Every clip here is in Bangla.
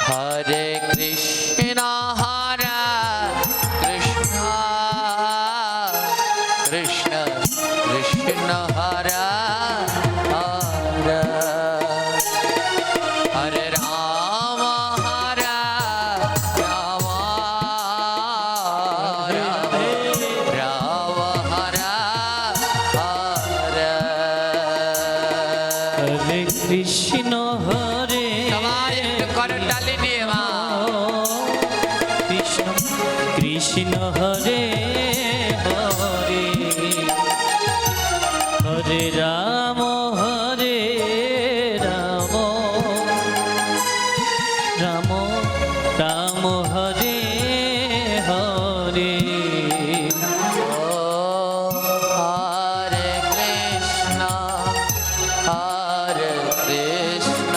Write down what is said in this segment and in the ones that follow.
হরে কৃষ্ণ হরে কৃষ্ণ কৃষ্ণ কৃষ্ণ হরে হরে হরে রাম হরে রাম রাম রাম হরে হরে হরে কৃষ্ণ হরে সবাই একটু করতালি দিয়ে মা কৃষ্ণ কৃষ্ণ হরে হরে হরে রাম রাম রাম রাম হরে হরে ও হরে কৃষ্ণ হরে কৃষ্ণ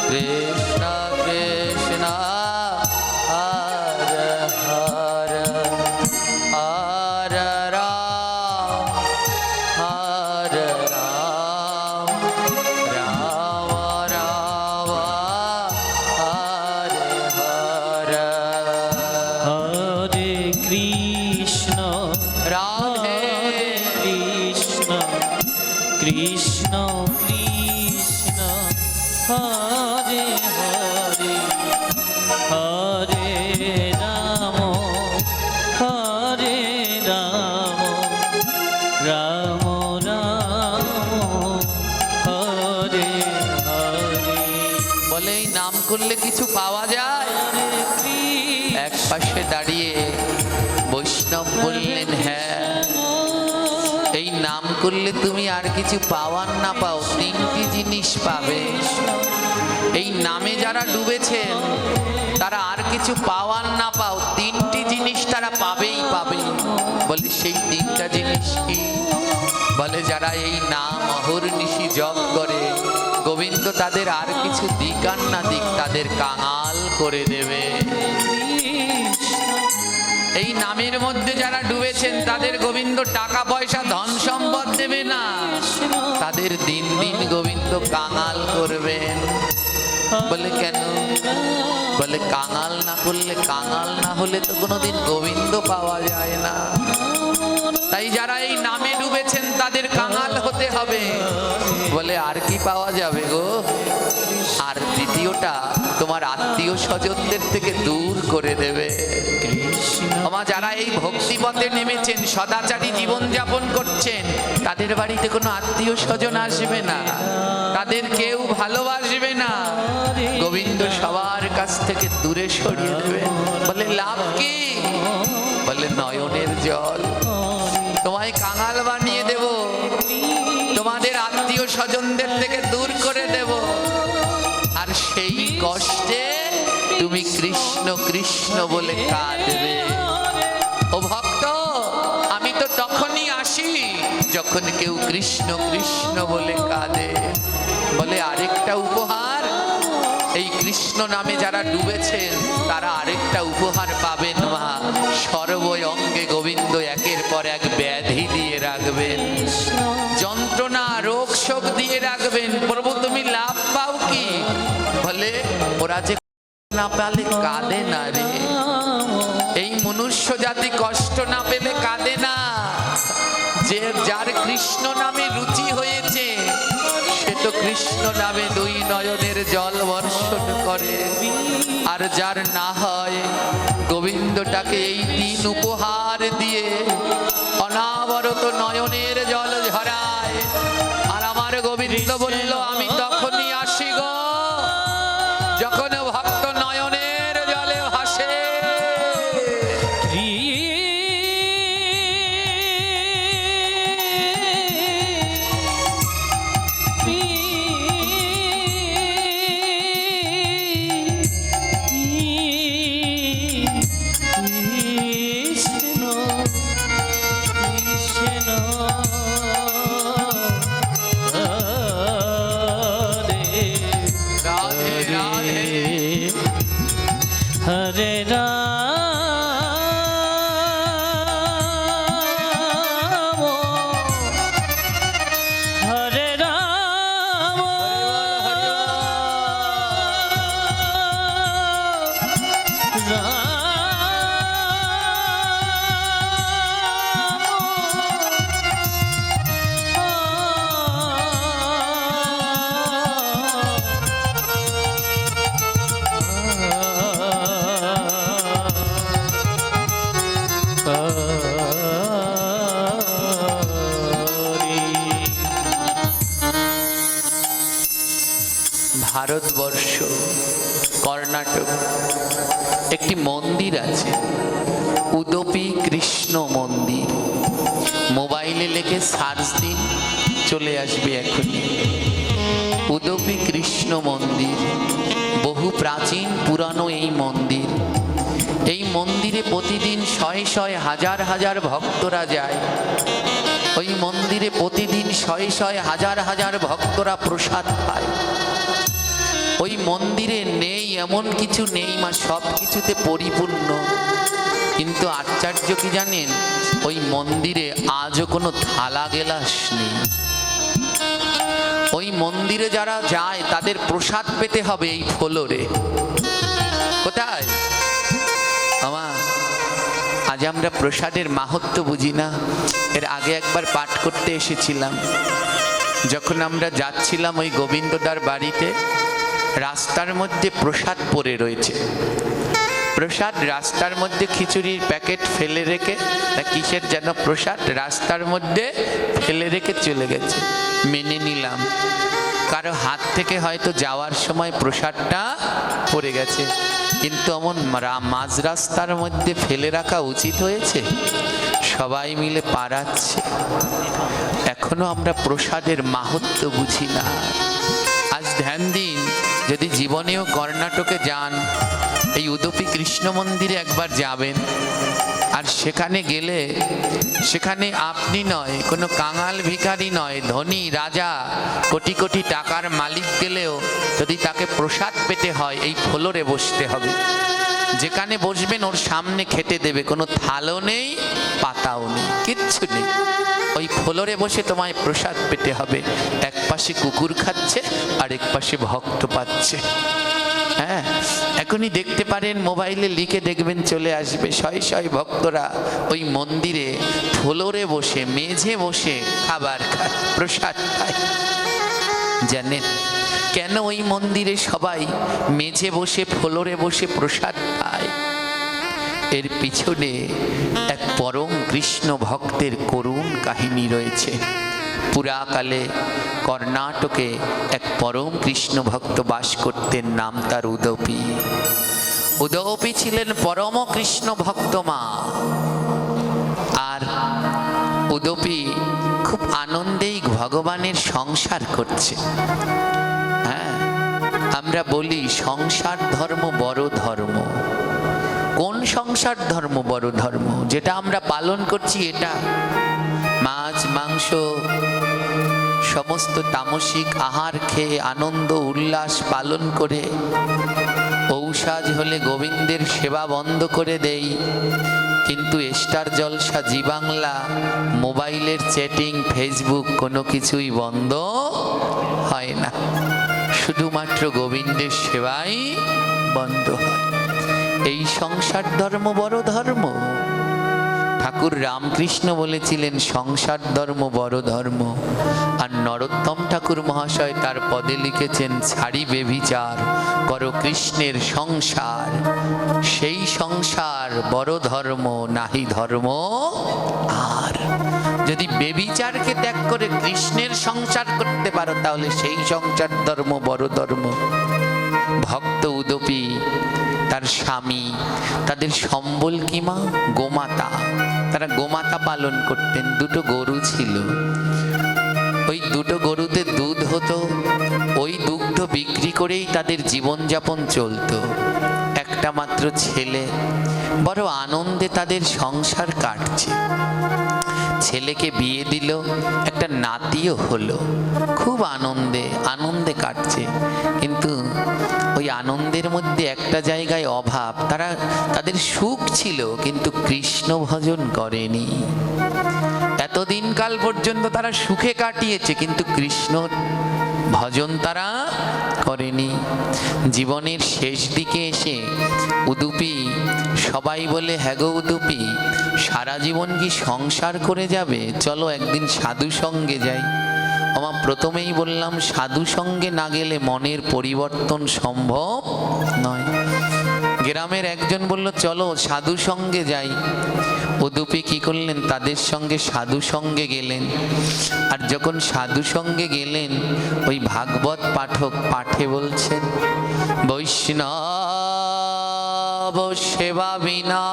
কৃষ্ণ কৃষ্ণ হরে হরে হরে রাম হরে রাম রাম রাম হরে হরে হরে কৃষ্ণ রাধে কৃষ্ণ কৃষ্ণ কৃষ্ণ হরে হরে হরে রাম রাম রাম হরে হরে বলে এই নাম করলে কিছু পাওয়া যায়? এক পাশে দাঁড়িয়ে বৈষ্ণব বললেন, হ্যাঁ, এই নাম করলে তুমি আর কিছু পাওয়ার না পাও, তিনটি জিনিস পাবে। এই নামে যারা ডুবেছেন তারা আর কিছু পাওয়ার না পাও, তিনটি জিনিস তারা পাবেই পাবে। বলে সেই তিনটা জিনিস কি? বলে যারা এই নাম অহর্নিশি জপ করে, গোবিন্দ তাদের আর কিছু দিক আর না দিক তাদের কাঙাল করে দেবে। এই নামের মধ্যে যারা ডুবেছেন তাদের গোবিন্দ টাকা পয়সা ধন সম্পদ দেবে না, তাদের দিন দিন গোবিন্দ কাঙাল করবেন। বলে কেন? বলে কাঙাল না করলে, কাঙাল না হলে তো কোনোদিন গোবিন্দ পাওয়া যায় না। তাই যারা এই নামে ডুবেছেন তাদের কাঙাল হতে হবে। বলে আর কি পাওয়া যাবে গো? আর দ্বিতীয়টা, তোমার আত্মীয় স্বজনদের থেকে দূর করে দেবে। আমার যারা এই ভক্তিপথে নেমেছেন, সদাচারী জীবন যাপন করছেন, তাদের বাড়িতে কোনো আত্মীয় স্বজন আসবে না, তাদের কেউ ভালোবাসবে না, গোবিন্দ সবার কাছ থেকে দূরে সরিয়ে দেবে। বলে লাভ কি? বলে নয়নের জল। তোমায় কাঙাল বানিয়ে দেব, তোমাদের আত্মীয় স্বজনদের থেকে দূর করে দেব, আর সেই কষ্টে তুমি কৃষ্ণ কৃষ্ণ বলে কাঁদবে। ও ভক্ত, আমি তো তখনই আসি যখন কেউ কৃষ্ণ কৃষ্ণ বলে কাঁদে। বলে আরেকটা উপহার, এই কৃষ্ণ নামে যারা ডুবেছেন তারা আরেকটা উপহার পাবেন মা। সর্ব অঙ্গে গোবিন্দ একের পর এক ব্যাধি দিয়ে রাখবেন, যন্ত্রণা রোগ শোক দিয়ে রাখবেন। প্রভু তুমি লাভ পাও কি? বলে ওরা যে না পেলে কাঁদে না রে, এই মনুষ্য জাতি কষ্ট না পেলে কাঁদে না। যে যার কৃষ্ণ নামে রুচি হয়েছে সে তো কৃষ্ণ নামে দুই নয়নের জল বর্ষণ করে, আর যার না হয় গোবিন্দটাকে এই তিন উপহার দিয়ে অনাবরত নয়নের জল ঝরায়। আর আমার গোবিন্দ বলল, আমি তখনই আসি গো যখন ভক্ত নয়নের জলে ভাসে। কৃষ্ণ ভারতবর্ষ কর্ণাটক একটি মন্দির আছে, উদুপি কৃষ্ণ মন্দির। মোবাইলে লিখে সার্চ দিন, চলে আসবে এখনই। উদুপি কৃষ্ণ মন্দির, বহু প্রাচীন পুরানো এই মন্দির। এই মন্দিরে প্রতিদিন শয়ে শয়ে হাজার হাজার ভক্তরা যায়। ওই মন্দিরে প্রতিদিন শয়ে শয়ে হাজার হাজার ভক্তরা প্রসাদ পায়। ওই মন্দিরে নেই এমন কিছু নেই, মা সব কিছুতে পরিপূর্ণ। কিন্তু আশ্চর্য কি জানেন, ওই মন্দিরে আজও কোনো থালা গেলাস নেই। ওই মন্দিরে যারা যায় তাদের প্রসাদ পেতে হবে এই ফ্লোরে। কোথায়? আমার আজ আমরা প্রসাদের মাহাত্ম্য বুঝি না। এর আগে একবার পাঠ করতে এসেছিলাম, যখন আমরা যাচ্ছিলাম ওই গোবিন্দদার বাড়িতে, রাস্তার মধ্যে প্রসাদ পড়ে রয়েছে। প্রসাদ রাস্তার মধ্যে, খিচুড়ির প্যাকেট ফেলে রেখে, তা কিসের যেন প্রসাদ রাস্তার মধ্যে ফেলে রেখে চলে গেছে। মেনে নিলাম, কারো হাত থেকে হয়তো যাওয়ার সময় প্রসাদটা পড়ে গেছে। কিন্তু এমন মাঝ রাস্তার মধ্যে ফেলে রাখা উচিত হয়েছে? সবাই মিলে পাড়াচ্ছে। এখনো আমরা প্রসাদের মাহাত্ম্য বুঝি না। আজ ধ্যান দিন, যদি জীবনেও কর্ণাটকে যান, এই উদুপি কৃষ্ণ মন্দিরে একবার যাবেন। আর সেখানে গেলে, সেখানে আপনি নয়, কোনো কাঙাল ভিখারি নয়, ধনী রাজা কোটি কোটি টাকার মালিক গেলেও যদি তাকে প্রসাদ পেতে হয়, এই ফ্লোরে বসতে হবে। যেখানে বসবেন ওর সামনে খেতে দেবে, কোনো থালও নেই, পাতাও নেই, কিচ্ছু নেই। ওই ফ্লোরে বসে তোমায় প্রসাদ পেতে হবে। এক পাশে কুকুর খাচ্ছে আর এক পাশে ভক্ত পাচ্ছে। হ্যাঁ, এখনই দেখতে পারেন, মোবাইলে লিখে দেখবেন, চলে আসবে। শয়ে শয়ে ভক্তরা ওই মন্দিরে ফ্লোরে বসে, মেঝে বসে খাবার খায়, প্রসাদ খায়। জানেন কেন ওই মন্দিরে সবাই মেঝে বসে, ফ্লোরে বসে প্রসাদ পায়? এর পিছনে এক পরম কৃষ্ণ ভক্তের করুণ কাহিনী রয়েছে। পুরাকালে কর্ণাটকে এক পরম কৃষ্ণ ভক্ত বাস করতেন, নাম তার উদুপি। উদুপি ছিলেন পরম কৃষ্ণ ভক্ত মা। আর উদুপি খুব আনন্দেই ভগবানের সংসার করছে। হ্যাঁ, আমরা বলি সংসার ধর্ম বড় ধর্ম। কোন সংসার ধর্ম বড় ধর্ম? যেটা আমরা পালন করছি এটা। মাছ মাংস সমস্ত তামসিক আহার খেয়ে আনন্দ উল্লাস পালন করে, ঔষধ হলে গোবিন্দের সেবা বন্ধ করে দেই। কিন্তু স্টার জলসা, জি বাংলা, মোবাইলের চ্যাটিং, ফেসবুক কোনো কিছুই বন্ধ হয় না। শুধুমাত্র গোবিন্দের সেবাই বন্ধ হয়। এই সংসার ধর্ম বড় ধর্ম। ঠাকুর রামকৃষ্ণ বলেছিলেন সংসার ধর্ম বড় ধর্ম। আর নরোত্তম ঠাকুর মহাশয় তার পদে লিখেছেন, ছাড়ি বেভিচার করো কৃষ্ণের সংসার, সেই সংসার বড় ধর্ম, নাহি ধর্ম আর। যদি বেভিচারকে ত্যাগ করে কৃষ্ণের সংসার করতে পারো, তাহলে সেই সংসার ধর্ম বড় ধর্ম। ভক্ত উদুপি, তার স্বামী, তাদের সম্বল কি মা? গোমাতা। তারা গোমাতা পালন করতেন। দুটো গরু ছিল। ওই দুটো গরুতে দুধ হতো। ওই দুগ্ধ বিক্রি করেই তাদের জীবনযাপন চলতো। একটা মাত্র ছেলে। বড় আনন্দে তাদের সংসার কাটছে। ছেলেকে বিয়ে দিল, একটা নাতিও হলো। খুব আনন্দে আনন্দে কাটছে। কিন্তু ওই আনন্দের মধ্যে একটা জায়গায় অভাব। তাদের সুখ ছিল, কিন্তু কৃষ্ণ ভজন করেনি। এতদিন কাল পর্যন্ত তারা সুখে কাটিয়েছে, কিন্তু কৃষ্ণ ভজন তারা করেনি। জীবনের শেষ দিকে এসে উদুপি, সবাই বলে, হ্যাঁ গো উদুপি, সারা জীবন কি সংসার করে যাবে? চলো একদিন সাধু সঙ্গে যাই। আমার প্রথমেই বললাম, সাধু সঙ্গে না গেলে মনের পরিবর্তন সম্ভব নয়। গ্রামের একজন বলল চলো সাধু সঙ্গে যাই। উদুপি কি করলেন, তাদের সঙ্গে সাধু সঙ্গে গেলেন। আর যখন সাধু সঙ্গে গেলেন, ওই ভাগবত পাঠক পাঠে বলছেন, বৈষ্ণব সেবা বিনা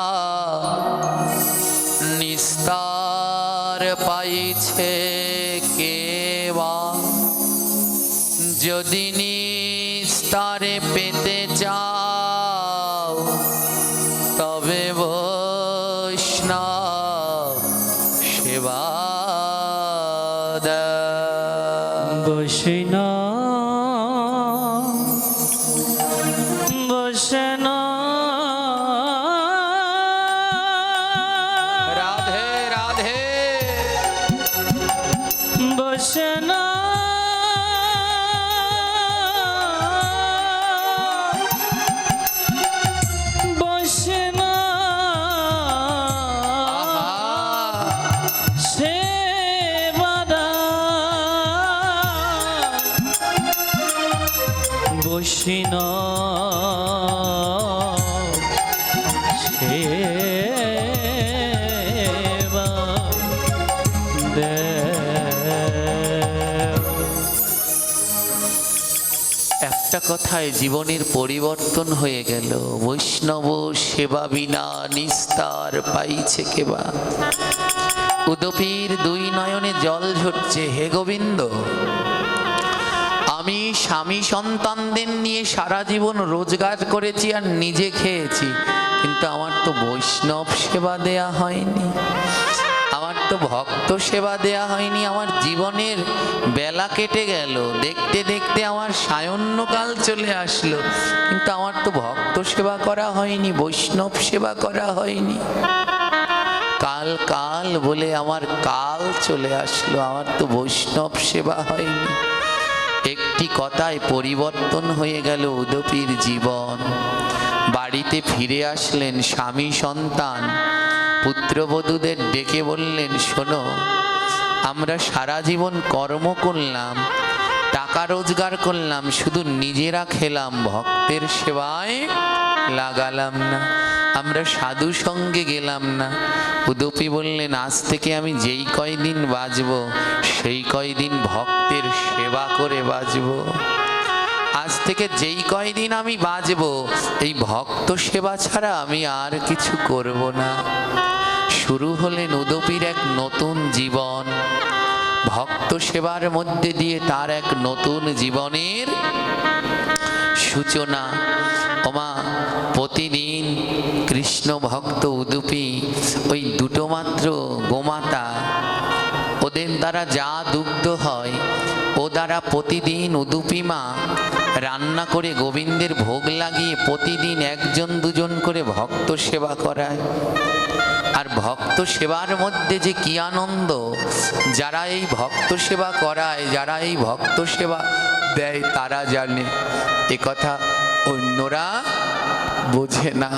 নিস্তার পাইছে কেবা, যদি নিস্তারে পেতে চাও তবে বৈষ্ণব সেবা দাও। বৈষ্ণব রাধে রাধে। একটা কথায় জীবনের পরিবর্তন হয়ে গেল। বৈষ্ণব সেবা বিনা নিস্তার পাইছে কেবা। উদুপির দুই নয়নে জল ঝরছে। হে গোবিন্দ, আমি স্বামী সন্তানদের নিয়ে সারা জীবন রোজগার করেছি আর নিজে খেয়েছি, কিন্তু আমার তো বৈষ্ণব সেবা দেয়া হয়নি, আমার তো ভক্ত সেবা দেয়া হয়নি। আমার জীবনের বেলা কেটে গেল, দেখতে দেখতে আমার সায়ন্যকাল চলে আসলো, কিন্তু আমার তো ভক্ত সেবা করা হয়নি, বৈষ্ণব সেবা করা হয়নি। কাল কাল বলে আমার কাল চলে আসলো, আমার তো বৈষ্ণব সেবা হয়নি। একটি কথায় পরিবর্তন হয়ে গেল উদুপির জীবন। বাড়িতে ফিরে আসলেন স্বামী সন্তান, পুত্রবধূদের ডেকে বললেন, শোনো, আমরা সারা জীবন কর্ম করলাম, টাকা রোজগার করলাম, শুধু নিজেরা খেলাম, ভক্তের সেবায় লাগালাম না, আমরা সাধু সঙ্গে গেলাম না। উদুপি বললেন, আজ থেকে আমি যেই কয়দিন বাঁচব সেই কয়দিন ভক্তের সেবা করে বাঁচব। আজ থেকে যেই কয়দিন আমি বাঁচব এই ভক্ত সেবা ছাড়া আমি আর কিছু করব না। শুরু হলেন উদুপির এক নতুন জীবন। ভক্ত সেবার মধ্যে দিয়ে তার এক নতুন জীবনের সূচনা। ওমা, প্রতিদিন কৃষ্ণ ভক্ত উদুপি ওই দুটো মাত্র গোমাতা, ওদের দ্বারা যা দুগ্ধ হয় ও দ্বারা প্রতিদিন উদুপি মা রান্না করে গোবিন্দের ভোগ লাগিয়ে প্রতিদিন একজন দুজন করে ভক্ত সেবা করায়। আর ভক্ত সেবার মধ্যে যে কি আনন্দ, যারা এই ভক্ত সেবা করায়, যারা এই ভক্ত সেবা দেয় তারা জানে, এ কথা অন্যরা বোঝে না।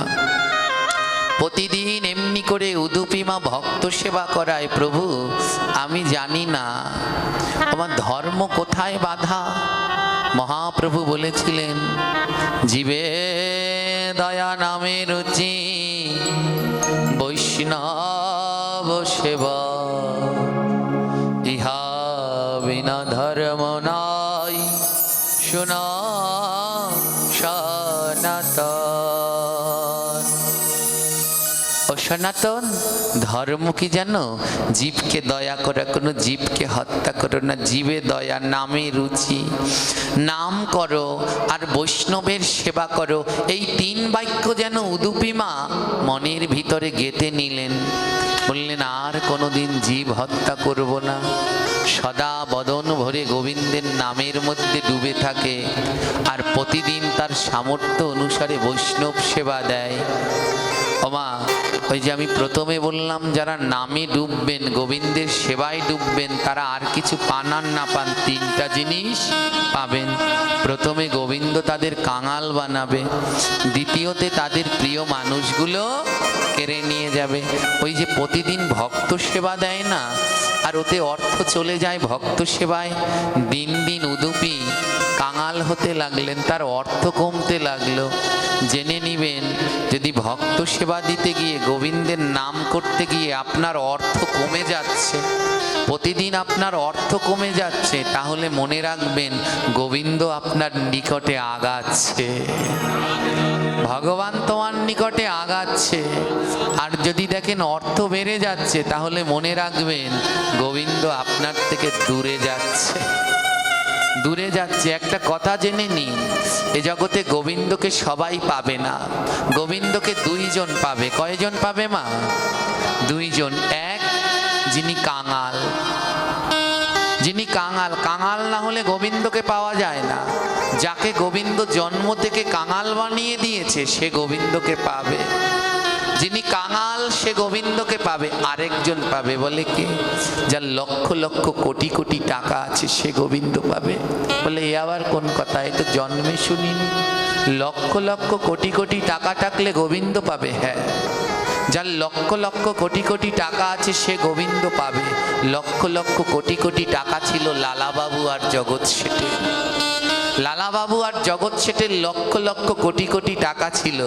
প্রতিদিন এমনি করে উদুপি মা ভক্ত সেবা করায়। প্রভু, আমি জানি না আমার ধর্ম কোথায় বাধা। মহাপ্রভু বলেছিলেন, জীবে দয়া নামে রুচি, বৈষ্ণব সেবা, ইহা বিনা ধর্ম নাই, শোনা সনাতন। ও সনাতন, ধর্ম কি জানো? জীবকে দয়া করা, কোনো জীবকে হত্যা করো না। জীবে দয়া, নামে রুচি, নাম করো আর বৈষ্ণবের সেবা করো। এই তিন বাক্য যেন উদুপি মা মনের ভিতরে গেঁথে নিলেন। বললেন, আর কোনোদিন জীব হত্যা করব না, সদা বদন ভরে গোবিন্দের নামের মধ্যে ডুবে থাকে, আর প্রতিদিন তার সামর্থ্য অনুসারে বৈষ্ণব সেবা দেয়। ওমা, ওই যে আমি প্রথমে বললাম, যারা নামে ডুববেন, গোবিন্দের সেবায় ডুববেন, তারা আর কিছু পান আর না পান, তিনটা জিনিস পাবেন। প্রথমে গোবিন্দ তাদের কাঙাল বানাবে, দ্বিতীয়তে তাদের প্রিয় মানুষগুলো কেড়ে নিয়ে যাবে। ওই যে প্রতিদিন ভক্ত সেবা দেয় না, আর ওতে অর্থ চলে যায় ভক্ত সেবায়, দিন দিন উদুপি কাঙাল হতে লাগলেন, তার অর্থ কমতে লাগলো। জেনে নিবেন, যদি ভক্ত সেবা দিতে গিয়ে গোবিন্দের নাম করতে গিয়ে আপনার অর্থ কমে যাচ্ছে, প্রতিদিন আপনার অর্থ কমে যাচ্ছে, তাহলে মনে রাখবেন গোবিন্দ আপনার নিকটে আগাচ্ছে, ভগবান তোমার নিকটে আগাচ্ছে। আর যদি দেখেন অর্থ বেড়ে যাচ্ছে, তাহলে মনে রাখবেন গোবিন্দ আপনার থেকে দূরে যাচ্ছে, দূরে যাচ্ছে। একটা কথা জেনে নিন, এ জগতে গোবিন্দকে সবাই পাবে না, গোবিন্দকে দুইজন পাবে। কয়জন পাবে মা? দুইজন। এক, যিনি কাঙাল, যিনি কাঙাল, কাঙাল না হলে গোবিন্দকে পাওয়া যায় না। যাকে গোবিন্দ জন্ম থেকে কাঙাল বানিয়ে দিয়েছে, সে গোবিন্দকে পাবে। যিনি কাঙাল, সে গোবিন্দকে পাবে। আরেকজন পাবে, বলে কে? যার লক্ষ লক্ষ কোটি কোটি টাকা আছে, সে গোবিন্দ পাবে। বলে এ আবার কোন কথা, এ তো জন্মে শুনিনি। লক্ষ লক্ষ কোটি কোটি টাকা থাকলে গোবিন্দ পাবে? হ্যাঁ, যার লক্ষ লক্ষ কোটি কোটি টাকা আছে, সে গোবিন্দ পাবে। লক্ষ লক্ষ কোটি কোটি টাকা ছিল লালাবাবু আর জগৎ শেঠের। লালাবাবু আর জগৎ শেঠের লক্ষ লক্ষ কোটি কোটি টাকা ছিল।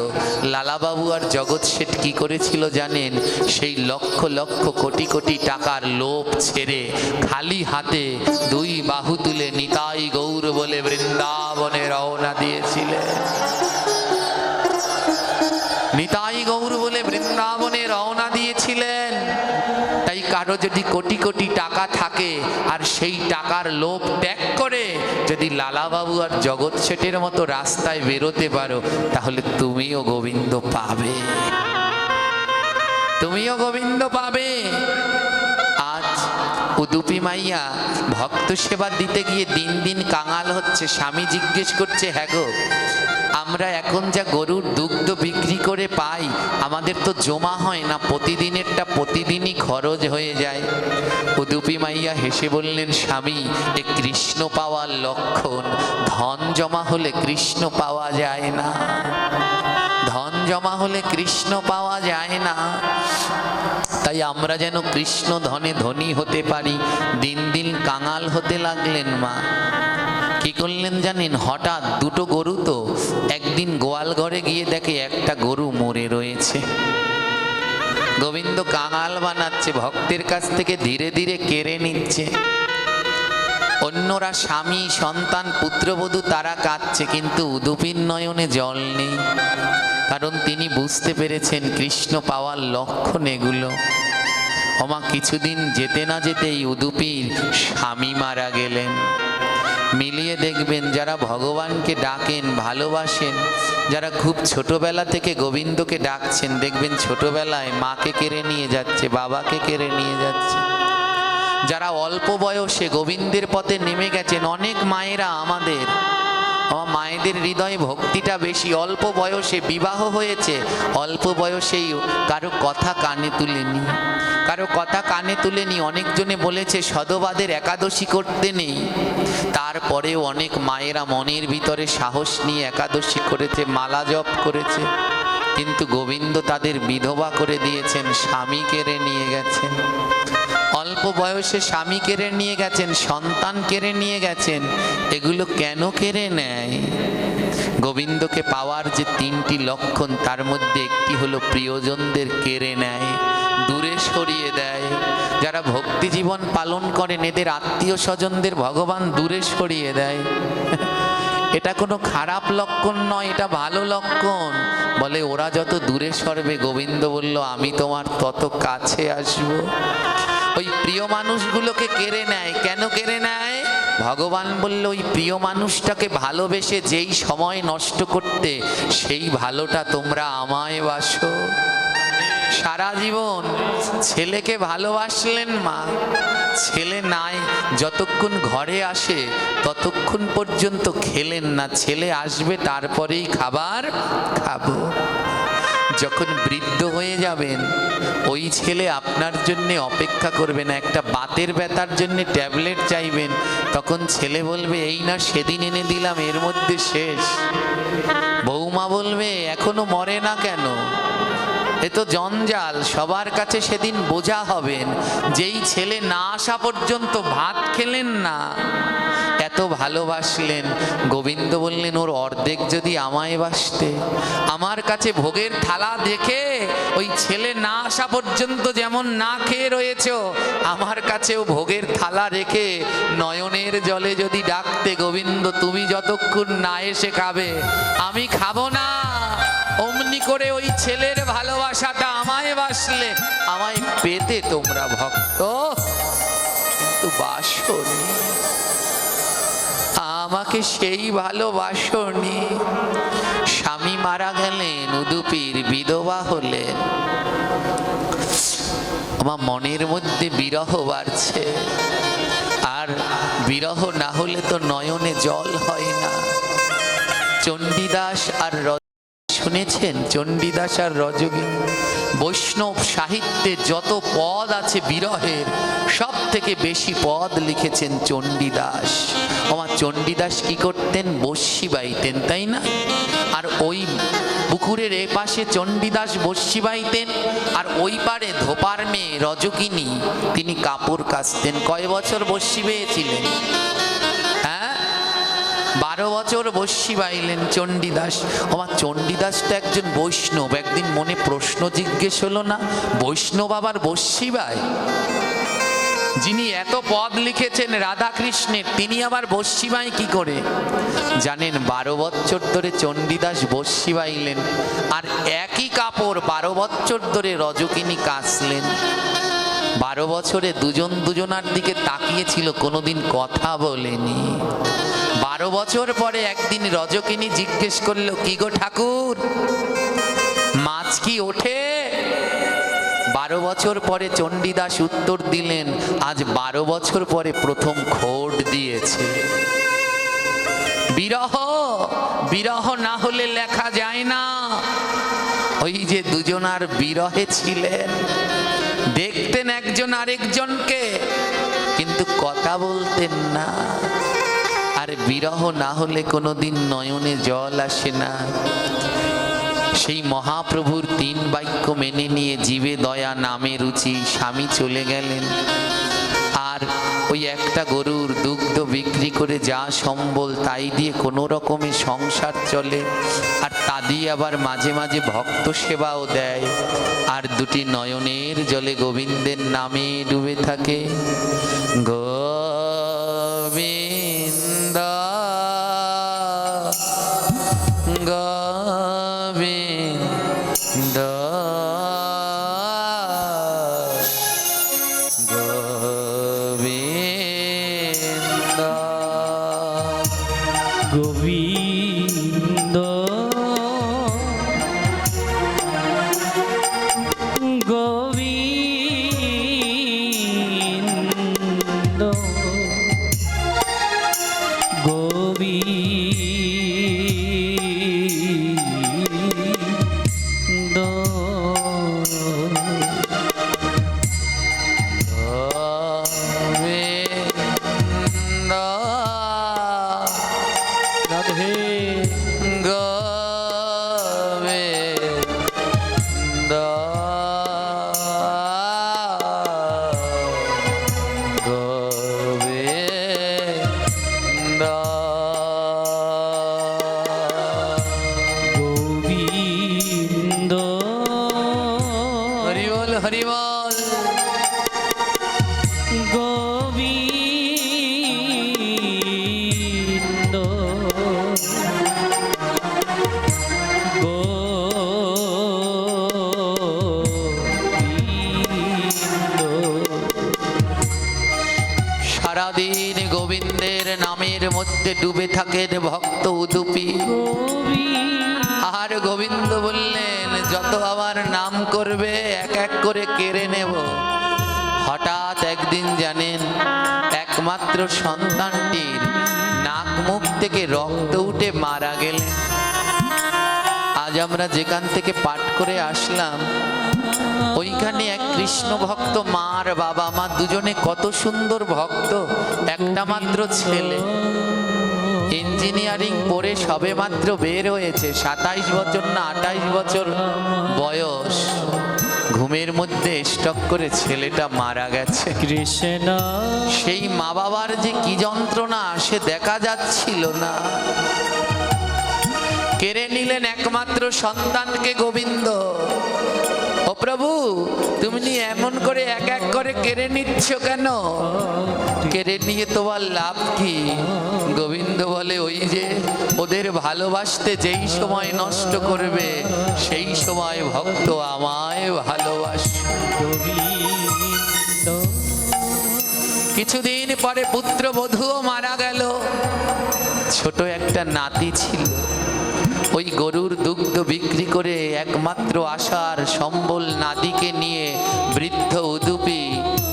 লালাবাবু আর জগৎ শেঠ কি করেছিল জানেন? সেই লক্ষ লক্ষ কোটি কোটি টাকার লোভ ছেড়ে খালি হাতে দুই বাহু তুলে নিতাই গৌর বলে বৃন্দাবনে রওনা দিয়েছিলেন। নিতাই গৌর বলে বৃন্দাবনে রওনা দিয়েছিলেন। তাই কারো যদি কোটি কোটি টাকা থাকে আর সেই টাকার লোভ ত্যাগ করে যদি লালাবাবু আর জগৎ শেঠের মতো রাস্তায় বেরোতে পারো, তাহলে তুমিও গোবিন্দ পাবে, তুমিও গোবিন্দ পাবে। আজ উদুপি মাইয়া ভক্ত সেবা দিতে গিয়ে দিন দিন কাঙাল হচ্ছে। স্বামী জিজ্ঞেস করছে, হ্যাঁ গো, আমরা এখন যা গরুর দুগ্ধ বিক্রি করে পাই, আমাদের তো জমা হয় না, প্রতিদিনেরটা প্রতিদিনই খরচ হয়ে যায়। উদুপি মাইয়া হেসে বললেন, স্বামী, এ কৃষ্ণ পাওয়ার লক্ষণ। ধন জমা হলে কৃষ্ণ পাওয়া যায় না, ধন জমা হলে কৃষ্ণ পাওয়া যায় না। তাই আমরা যেন কৃষ্ণ ধনে ধনী হতে পারি। দিন দিন কাঙাল হতে লাগলেন মা। কি করলেন জানেন? হঠাৎ দুটো গরু, তো একদিন গোয়াল ঘরে গিয়ে দেখে একটা গরু মরে রয়েছে। গোবিন্দ কাঙাল বানাচ্ছে, ভক্তের কাছ থেকে ধীরে ধীরে কেড়ে নিচ্ছে। অন্যরা স্বামী সন্তান পুত্রবধূ তারা কাঁদছে, কিন্তু উদুপির নয়নে জল নেই, কারণ তিনি বুঝতে পেরেছেন কৃষ্ণ পাওয়ার লক্ষণ এগুলো। ওমা, কিছুদিন যেতে না যেতেই উদুপির স্বামী মারা গেলেন। মিলিয়ে দেখবেন, যারা ভগবানকে ডাকেন, ভালোবাসেন, যারা খুব ছোটবেলা থেকে গোবিন্দকে ডাকছেন, দেখবেন ছোটবেলায় মাকে কেড়ে নিয়ে যাচ্ছে, বাবাকে কেড়ে নিয়ে যাচ্ছে। যারা অল্প বয়সে গোবিন্দের পথে নেমে গেছেন, অনেক মায়েরা আমাদের, মায়েদের হৃদয়ে ভক্তিটা বেশি। অল্প বয়সে বিবাহ হয়েছে, অল্প বয়সেই কারো কথা কানে তুলেনি, কারো কথা কানে তুলেনি। অনেকজনে বলেছে সদবাদের একাদশী করতে নেই, তারপরেও অনেক মায়েরা মনের ভিতরে সাহস নিয়ে একাদশী করেছে, মালা জপ করেছে। কিন্তু গোবিন্দ তাদের বিধবা করে দিয়েছেন, স্বামী কেড়ে নিয়ে গেছেন। অল্প বয়সে স্বামী কেড়ে নিয়ে গেছেন, সন্তান কেড়ে নিয়ে গেছেন। এগুলো কেন কেড়ে নেয়? গোবিন্দকে পাওয়ার যে তিনটি লক্ষণ, তার মধ্যে একটি হলো প্রিয়জনদের কেড়ে নেয়, দূরে সরিয়ে দেয়। যারা ভক্তি জীবন পালন করেন, এদের আত্মীয় স্বজনদের ভগবান দূরে সরিয়ে দেয়। এটা কোনো খারাপ লক্ষণ নয়, এটা ভালো লক্ষণ। বলে ওরা যত দূরে সরবে, গোবিন্দ বলল আমি তোমার তত কাছে আসবো। ওই প্রিয় মানুষগুলোকে কেড়ে নেয়। কেন কেড়ে নেয়? ভগবান বলল ওই প্রিয় মানুষটাকে ভালোবেসে যেই সময় নষ্ট করতে, সেই ভালোটা তোমরা আমায় বাসো। সারা জীবন ছেলেকে ভালোবাসলেন মা, ছেলে নাই, যতক্ষণ ঘরে আসে ততক্ষণ পর্যন্ত খেলেন না। ছেলে আসবে, তারপরেই খাবার খাবো। যখন বৃদ্ধ হয়ে যাবেন, ওই ছেলে আপনার জন্যে অপেক্ষা করবে না। একটা বাতের ব্যথার জন্য ট্যাবলেট চাইবেন, তখন ছেলে বলবে এই না সেদিন এনে দিলাম, এর মধ্যে শেষ। বৌমা বলবে এখনো মরে না কেন? এ তো জঞ্জাল, সবার কাছে সেদিন বোঝা হবেন। যেই ছেলে না আসা পর্যন্ত ভাত খেলেন না, এত ভালোবাসলেন। গোবিন্দ বললেন, ওর অর্ধেক যদি আমায় বাসতে। আমার কাছে ভোগের থালা দেখে ওই ছেলে না আসা পর্যন্ত যেমন না খেয়ে রয়েছো, আমার কাছেও ভোগের থালা রেখে নয়নের জলে যদি ডাকতে, গোবিন্দ তুমি যতক্ষণ না এসে খাবে আমি খাবো না। অমনি করে ওই ছেলের ভালোবাসাটা আমায় বাসলে, আমায় পেতে তোমরা ভক্ত, কিন্তু বাসনি, আমাকে সেই ভালোবাসনি। স্বামী মারা গেলেন, উদুপির বিধবা হলেন, আমার মনের মধ্যে বিরহ বাড়ছে। আর বিরহ না হলে তো নয়নে জল হয় না। চণ্ডীদাস আর শুনেছেন, চণ্ডীদাস আর রজনী, বৈষ্ণব সাহিত্যে যত পদ আছে বিরহের, সব থেকে বেশি পদ লিখেছেন চণ্ডীদাস। আমার চণ্ডীদাস কি করতেন? বর্ষি বাইতেন, তাই না? আর ওই পুকুরের এ পাশে চণ্ডীদাস বর্ষি বাইতেন, আর ওই পারে ধোপার মেয়ে রজকিনী তিনি কাপড় কাচতেন। কয় বছর বর্ষি বেয়েছিলেন? 12 বছর বর্ষি বাইলেন চণ্ডীদাস। আমার চণ্ডীদাস তো একজন বৈষ্ণব। একদিন মনে প্রশ্ন জিজ্ঞেস হলো না, বৈষ্ণব আবার বর্ষি বায়? যিনি এত পদ লিখেছেন রাধা কৃষ্ণের, তিনি আবার বর্ষি বায় কি করে? জানেন, 12 বছর ধরে চণ্ডীদাস বর্ষি বাইলেন, আর একই কাপড় 12 বছর ধরে রজকিনী কাচলেন। 12 বছরে দুজন দুজনার দিকে তাকিয়েছিল, কোনোদিন কথা বলেনি। 12 বছর পরে একদিন রজকিনী জিজ্ঞেস করলো, কি গো ঠাকুর, মাছ কি ওঠে? 12 বছর পরে চণ্ডীদাস উত্তর দিলেন, আজ 12 বছর পরে প্রথম খোঁট দিয়েছে। বিরহ, বিরহ না হলে লেখা যায় না। ওই যে দুজনার বিরহে ছিলেন, দেখতেন একজন আরেকজনকে, কিন্তু কথা বলতেন না। আর বিরহ না হলে কোনোদিন নয়নে জল আসে না। সেই মহাপ্রভুর 3 বাক্য মেনে নিয়ে জীবে দয়া নামে রুচি, স্বামী চলে গেলেন। আর ওই একটা গরুর দুগ্ধ বিক্রি করে যা সম্বল তাই দিয়ে কোনো রকমে সংসার চলে। আর তা দিয়ে আবার মাঝে মাঝে ভক্ত সেবাও দেয়। আর 2টি নয়নের জলে গোবিন্দের নামে ডুবে থাকে। গোবিন্দ গোবিন্দ গোবিন্দ গোবিন্দ গোবিন্দ গোবিন্দ গোবিন্দ রাধে গোবিন্দ গোবিন্দ গোবিন্দ হরি বল, হরি বল। গোবিন্দ সারাদিন গোবিন্দের নামের মধ্যে ডুবে থাকেন ভক্ত উদুপি। আর গোবিন্দ বললেন, যত আমার নাম করবে এক এক করে কেড়ে নেব। হঠাৎ একদিন জানেন, একমাত্র সন্তানটির নাক মুখ থেকে রক্ত উঠে মারা গেলেন। আজ আমরা যেখান থেকে পাঠ করে আসলাম, ওইখানে এক কৃষ্ণ ভক্ত, মার বাবা মা দুজনে কত সুন্দর ভক্ত, একটা মাত্র ছেলে। ইঞ্জিনিয়ারিং পড়ে সবে মাত্র বের হয়েছে, 27 বছর না 28 বছর বয়স, ঘুমের মধ্যে স্ট্রোক করে ছেলেটা মারা গেছে। কৃষ্ণ সেই মা বাবার যে কি যন্ত্রণা সে দেখা যাচ্ছিল না। কেড়ে নিলেন একমাত্র সন্তানকে গোবিন্দ। ও প্রভু, তুমি এমন করে এক এক করে কেড়ে নিচ্ছ কেন? কেড়ে নিয়ে তোমার লাভ কি? গোবিন্দ বলে, ওই যে ওদের ভালোবাসতে যেই সময় নষ্ট করবে সেই সময় ভক্ত আমায় ভালোবাসে। গোবিন্দ কিছুদিন পরে পুত্রবধূও মারা গেল। ছোট একটা নাতি ছিল। ওই গরুর দুগ্ধ বিক্রি করে একমাত্র আশার সম্বল নাতিকে নিয়ে বৃদ্ধ উদুপি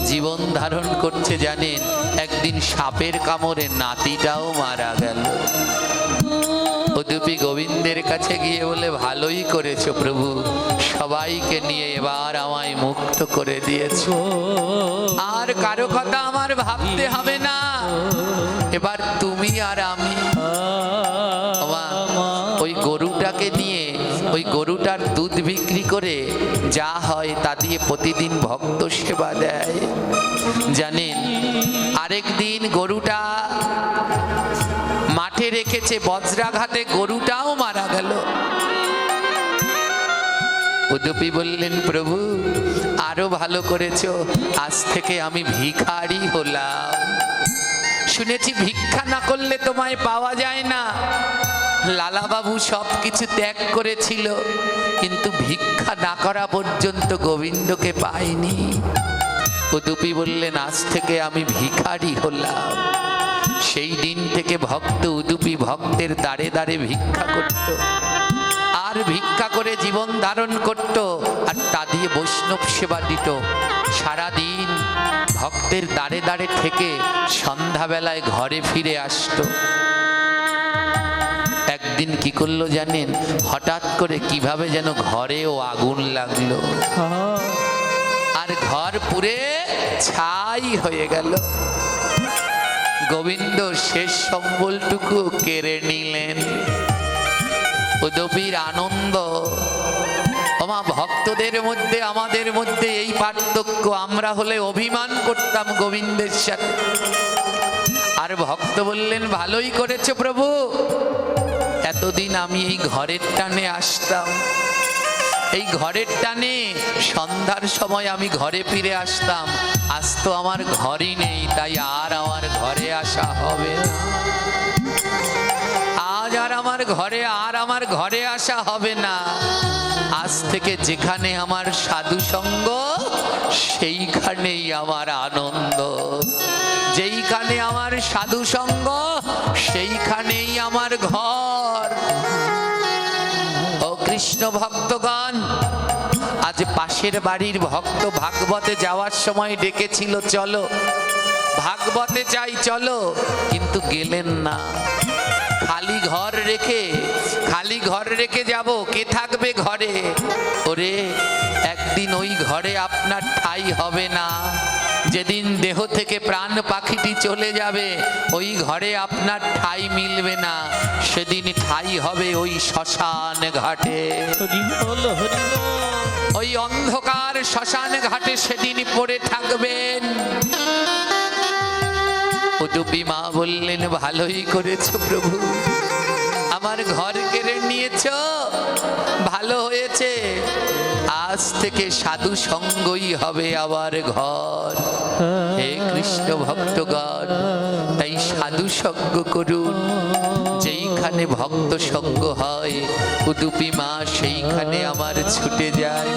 জীবন ধারণ করছে। জানেন, একদিন সাপের কামড়ে নাতিটাও মারা গেল। উদুপি গোবিন্দের কাছে গিয়ে বলে, ভালোই করেছো প্রভু, সবাইকে নিয়ে এবার আমায় মুক্ত করে দিয়েছো, আর কারো কথা আমার ভাবতে হবে না, এবার তুমি আর আমি। ওই গরুটাকে নিয়ে, ওই গরুটার দুধ বিক্রি করে যা হয় তা দিয়ে প্রতিদিন ভক্ত সেবা দেয়। জানেন, আরেকদিন গরুটা মাঠে রেখেছে, বজ্রাঘাতে গরুটাও মারা গেল। উদুপি বললেন, প্রভু আরো ভালো করেছো, আজ থেকে আমি ভিখারি হলাম। শুনেছি ভিক্ষা না করলে তোমায় পাওয়া যায় না। লালাবাবু সব কিছু ত্যাগ করেছিল, কিন্তু ভিক্ষা না করা পর্যন্ত গোবিন্দকে পায়নি। উদুপি বললেন, আজ থেকে আমি ভিখারি হলাম। সেই দিন থেকে ভক্ত উদুপি ভক্তের দ্বারে দ্বারে ভিক্ষা করত, আর ভিক্ষা করে জীবন ধারণ করত, আর তা দিয়ে বৈষ্ণব সেবা দিত। সারাদিন ভক্তের দ্বারে দ্বারে থেকে সন্ধ্যাবেলায় ঘরে ফিরে আসতো। একদিন কি করলো জানেন? হঠাৎ করে কিভাবে যেন ঘরেও আগুন লাগলো, আর ঘর পুড়ে ছাই হয়ে গেল। গোবিন্দ শেষ সম্বলটুকু কেড়ে নিলেন। উদুপির আনন্দ। আমার ভক্তদের মধ্যে আমাদের মধ্যে এই পার্থক্য, আমরা হলে অভিমান করতাম গোবিন্দের সাথে, আর ভক্ত বললেন, ভালোই করেছো প্রভু, এতদিন আমি এই ঘরের টানে আসতাম, এই ঘরের টানে সন্ধ্যার সময় আমি ঘরে ফিরে আসতাম, আজ তো আমার ঘরই নেই, তাই আর আমার ঘরে আসা হবে না। আজ আর আমার ঘরে আসা হবে না। আজ থেকে যেখানে আমার সাধু সঙ্গ, সেইখানেই আমার আনন্দ। যেইখানে আমার সাধু সঙ্গ, সেইখানেই আমার ঘর। ও কৃষ্ণ ভক্তগণ, আজ পাশের বাড়ির ভক্ত ভাগবতে যাওয়ার সময় ডেকেছিল, চলো ভাগবতে যাই চলো, কিন্তু গেলেন না। খালি ঘর রেখে যাব, কে থাকবে ঘরে? ওরে, একদিন ওই ঘরে আপনার ঠাঁই হবে না। যেদিন দেহ থেকে প্রাণ পাখিটি চলে যাবে, ওই ঘরে আপনার ঠাঁই মিলবে না। সেদিন ঠাঁই হবে ওই শ্মশান ঘাটে, ওই অন্ধকার শ্মশান ঘাটে সেদিন পড়ে থাকবেন। উদুপি মা বললেন, ভালোই করেছো প্রভু, আমার ঘর কেড়ে নিয়েছো, ভালো হয়েছে। আজ থেকে সাধু সঙ্গই হবে আবার ঘর। হে কৃষ্ণ ভক্তগণ, তাই সাধু সঙ্গ করুন। যেইখানে ভক্ত সঙ্গ হয়, উদুপি মা সেইখানে আমার ছুটে যায়।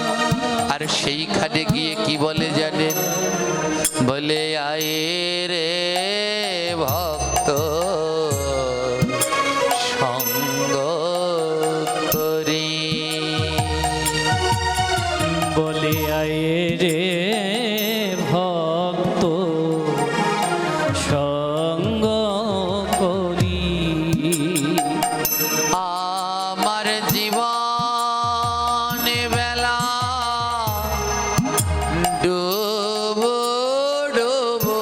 আর সেইখানে গিয়ে কি বলে জানেন? বলে, আয়ে রে ভক্ত সঙ্গ করি, বলে আয়ে রে ভক্ত সঙ্গ করি। আমার জীবন বেলা ডুবো ডুবো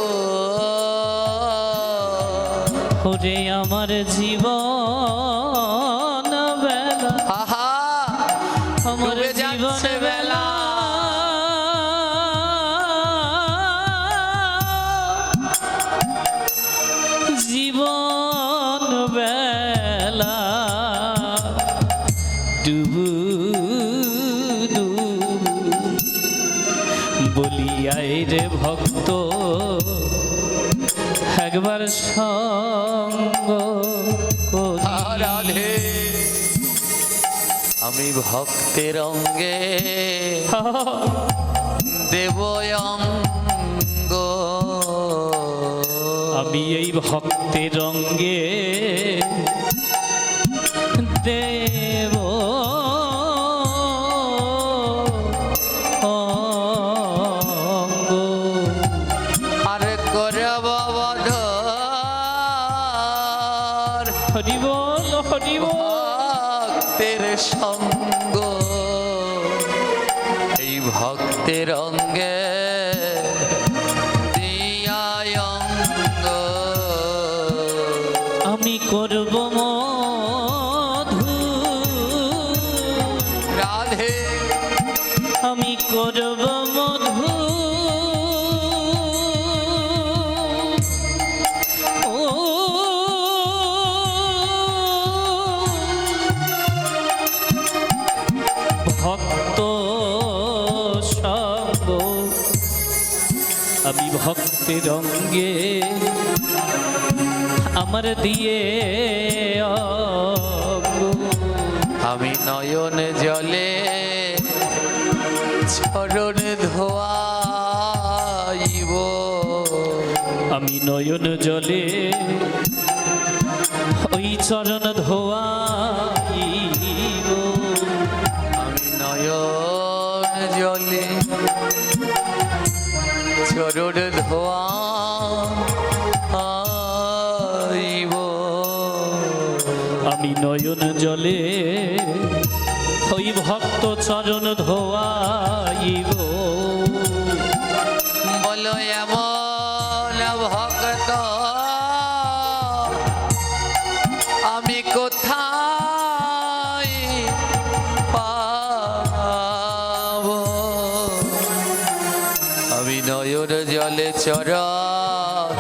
ওরে আমার জীবন বেলা, আহা আমার ডুবে জীবন যাচ্ছে বেলা, জীবন বেলা ডুবু ডুবু বলিয়াই রে ভক্ত একবার সঙ্গ করি। রাধে আমি ভক্তের অঙ্গে দেব অঙ্গ, আমি এই ভক্তের রঙ্গে দেব অঙ্গ। আর করব বধর হরি বল হরি বল, ভক্তের সঙ্গ, এই ভক্তের অঙ্গে দিয়া অঙ্গ। আমি করব মধু, রাধে আমি করব মধু, ও ভক্ত সঙ্গ, আমি ভক্তের অঙ্গে আমার দিয়ে অঙ্গ। আমি নয়ন জলে চরণ ধোয়াইব, আমি নয়ন জলে ওই চরণ ধোয়াইব, আমি নয়ন জলে চরণ ধোয়াইব। আমি নয়ন জলে ওই ভক্ত চরণ ধোয়াইব। বলো এমন ভক্ত আমি কোথায় পাব, আমি নয়ন জলে চরণ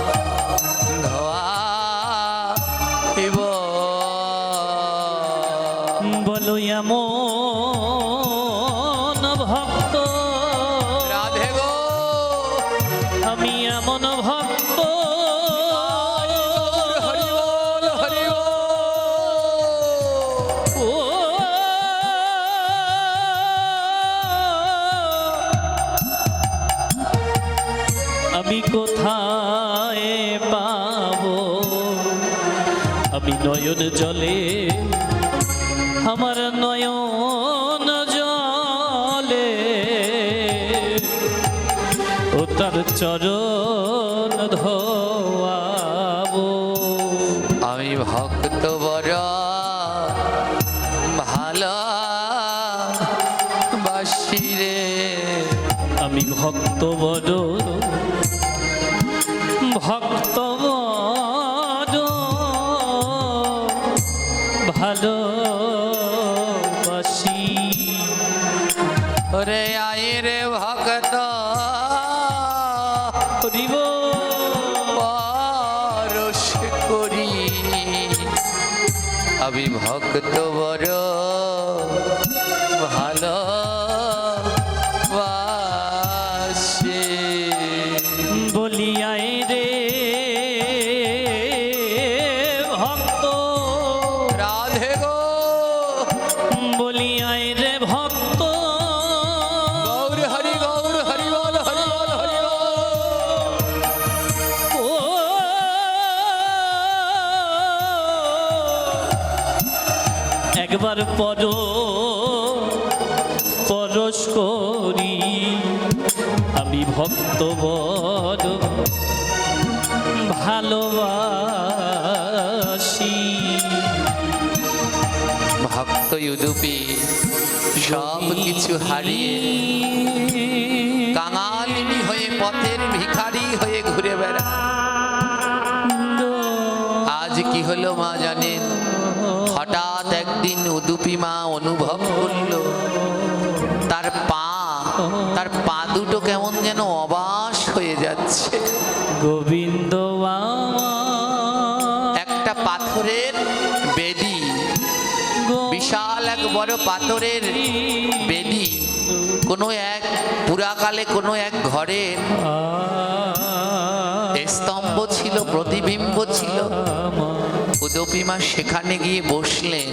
ধোয়াইব। বলো এমন ভক্ত, রাধে গো আমি এমন ভক্ত, হরি বল হরি বল। ও আমি কোথায় পাবো, আমি নয়ন জলে আমার নয়ন জলে ও তার চরণ ধোয়াবো। আমি ভক্ত বড় ভালো বাসি রে, আমি ভক্ত বড় ভক্ত বড় ভালোবাসি। ওরে আয় রে ভক্ত হরিব পরশ করি, আমি ভক্ত বড় ভালো বাসি। বলিয়ায় রে ভক্ত, রাধে গো বলিয়ায় রে ভক্ত, গৌর হরি বল হরি বল হরি বল। ও একবার পরশ করি, আমি ভক্ত বড় ভালোবাসি। ভক্ত ইউদুপি সব কিছু হারিয়ে কাঙালিনী হয়ে পথের ভিখারি হয়ে ঘুরে বেড়ায়। আজ কি হলো মা জানেন? হঠাৎ একদিন উদুপি মা অনুভব করলো তার পা দুটো কেমন যেন অবাস হয়ে যাচ্ছে। গোবিন্দ আমার একটা পাথরের বেদি, বিশাল এক বড় পাথরের বেদি, কোনো এক পুরাকালে কোনো এক ঘরের স্তম্ভ ছিল, প্রতিবিম্ব ছিল। উদুপিমা সেখানে গিয়ে বসলেন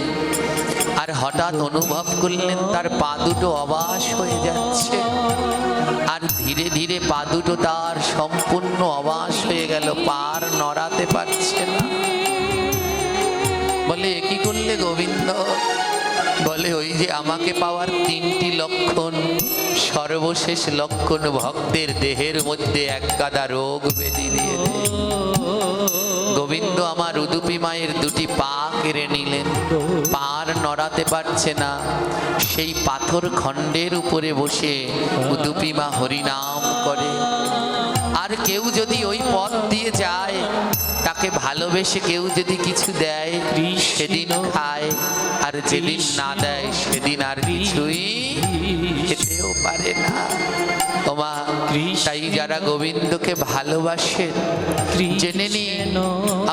আর হঠাৎ অনুভব করলেন তার পা দুটো অবাস হয়ে যাচ্ছে। আর ধীরে ধীরে পা দুটো তার সম্পূর্ণ অবাস হয়ে গেল, পার নড়াতে পারছে না। বলে এ কি করলে গোবিন্দ? বলে ওই যে আমাকে পাওয়ার তিনটি লক্ষণ, সর্বশেষ লক্ষণ ভক্তের দেহের মধ্যে এক গাদা রোগ বেঁধে দিয়ে দেয়। গোবিন্দ আমার উদুপি মায়ের দুটি পা কেড়ে নিলেন, পার নড়াতে পারছে না। সেই পাথর খণ্ডের উপরে বসে উদুপি মা হরিনাম করে। আর কেউ যদি ওই পথ দিয়ে যায়, তাকে ভালোবেসে কেউ যদি কিছু দেয়, সেদিন খায়, আর যেদিন না দেয় সেদিন আর কিছুই খেতেও পারে না। ওমা, তাই যারা গোবিন্দকে ভালোবাসেন জেনে নিন,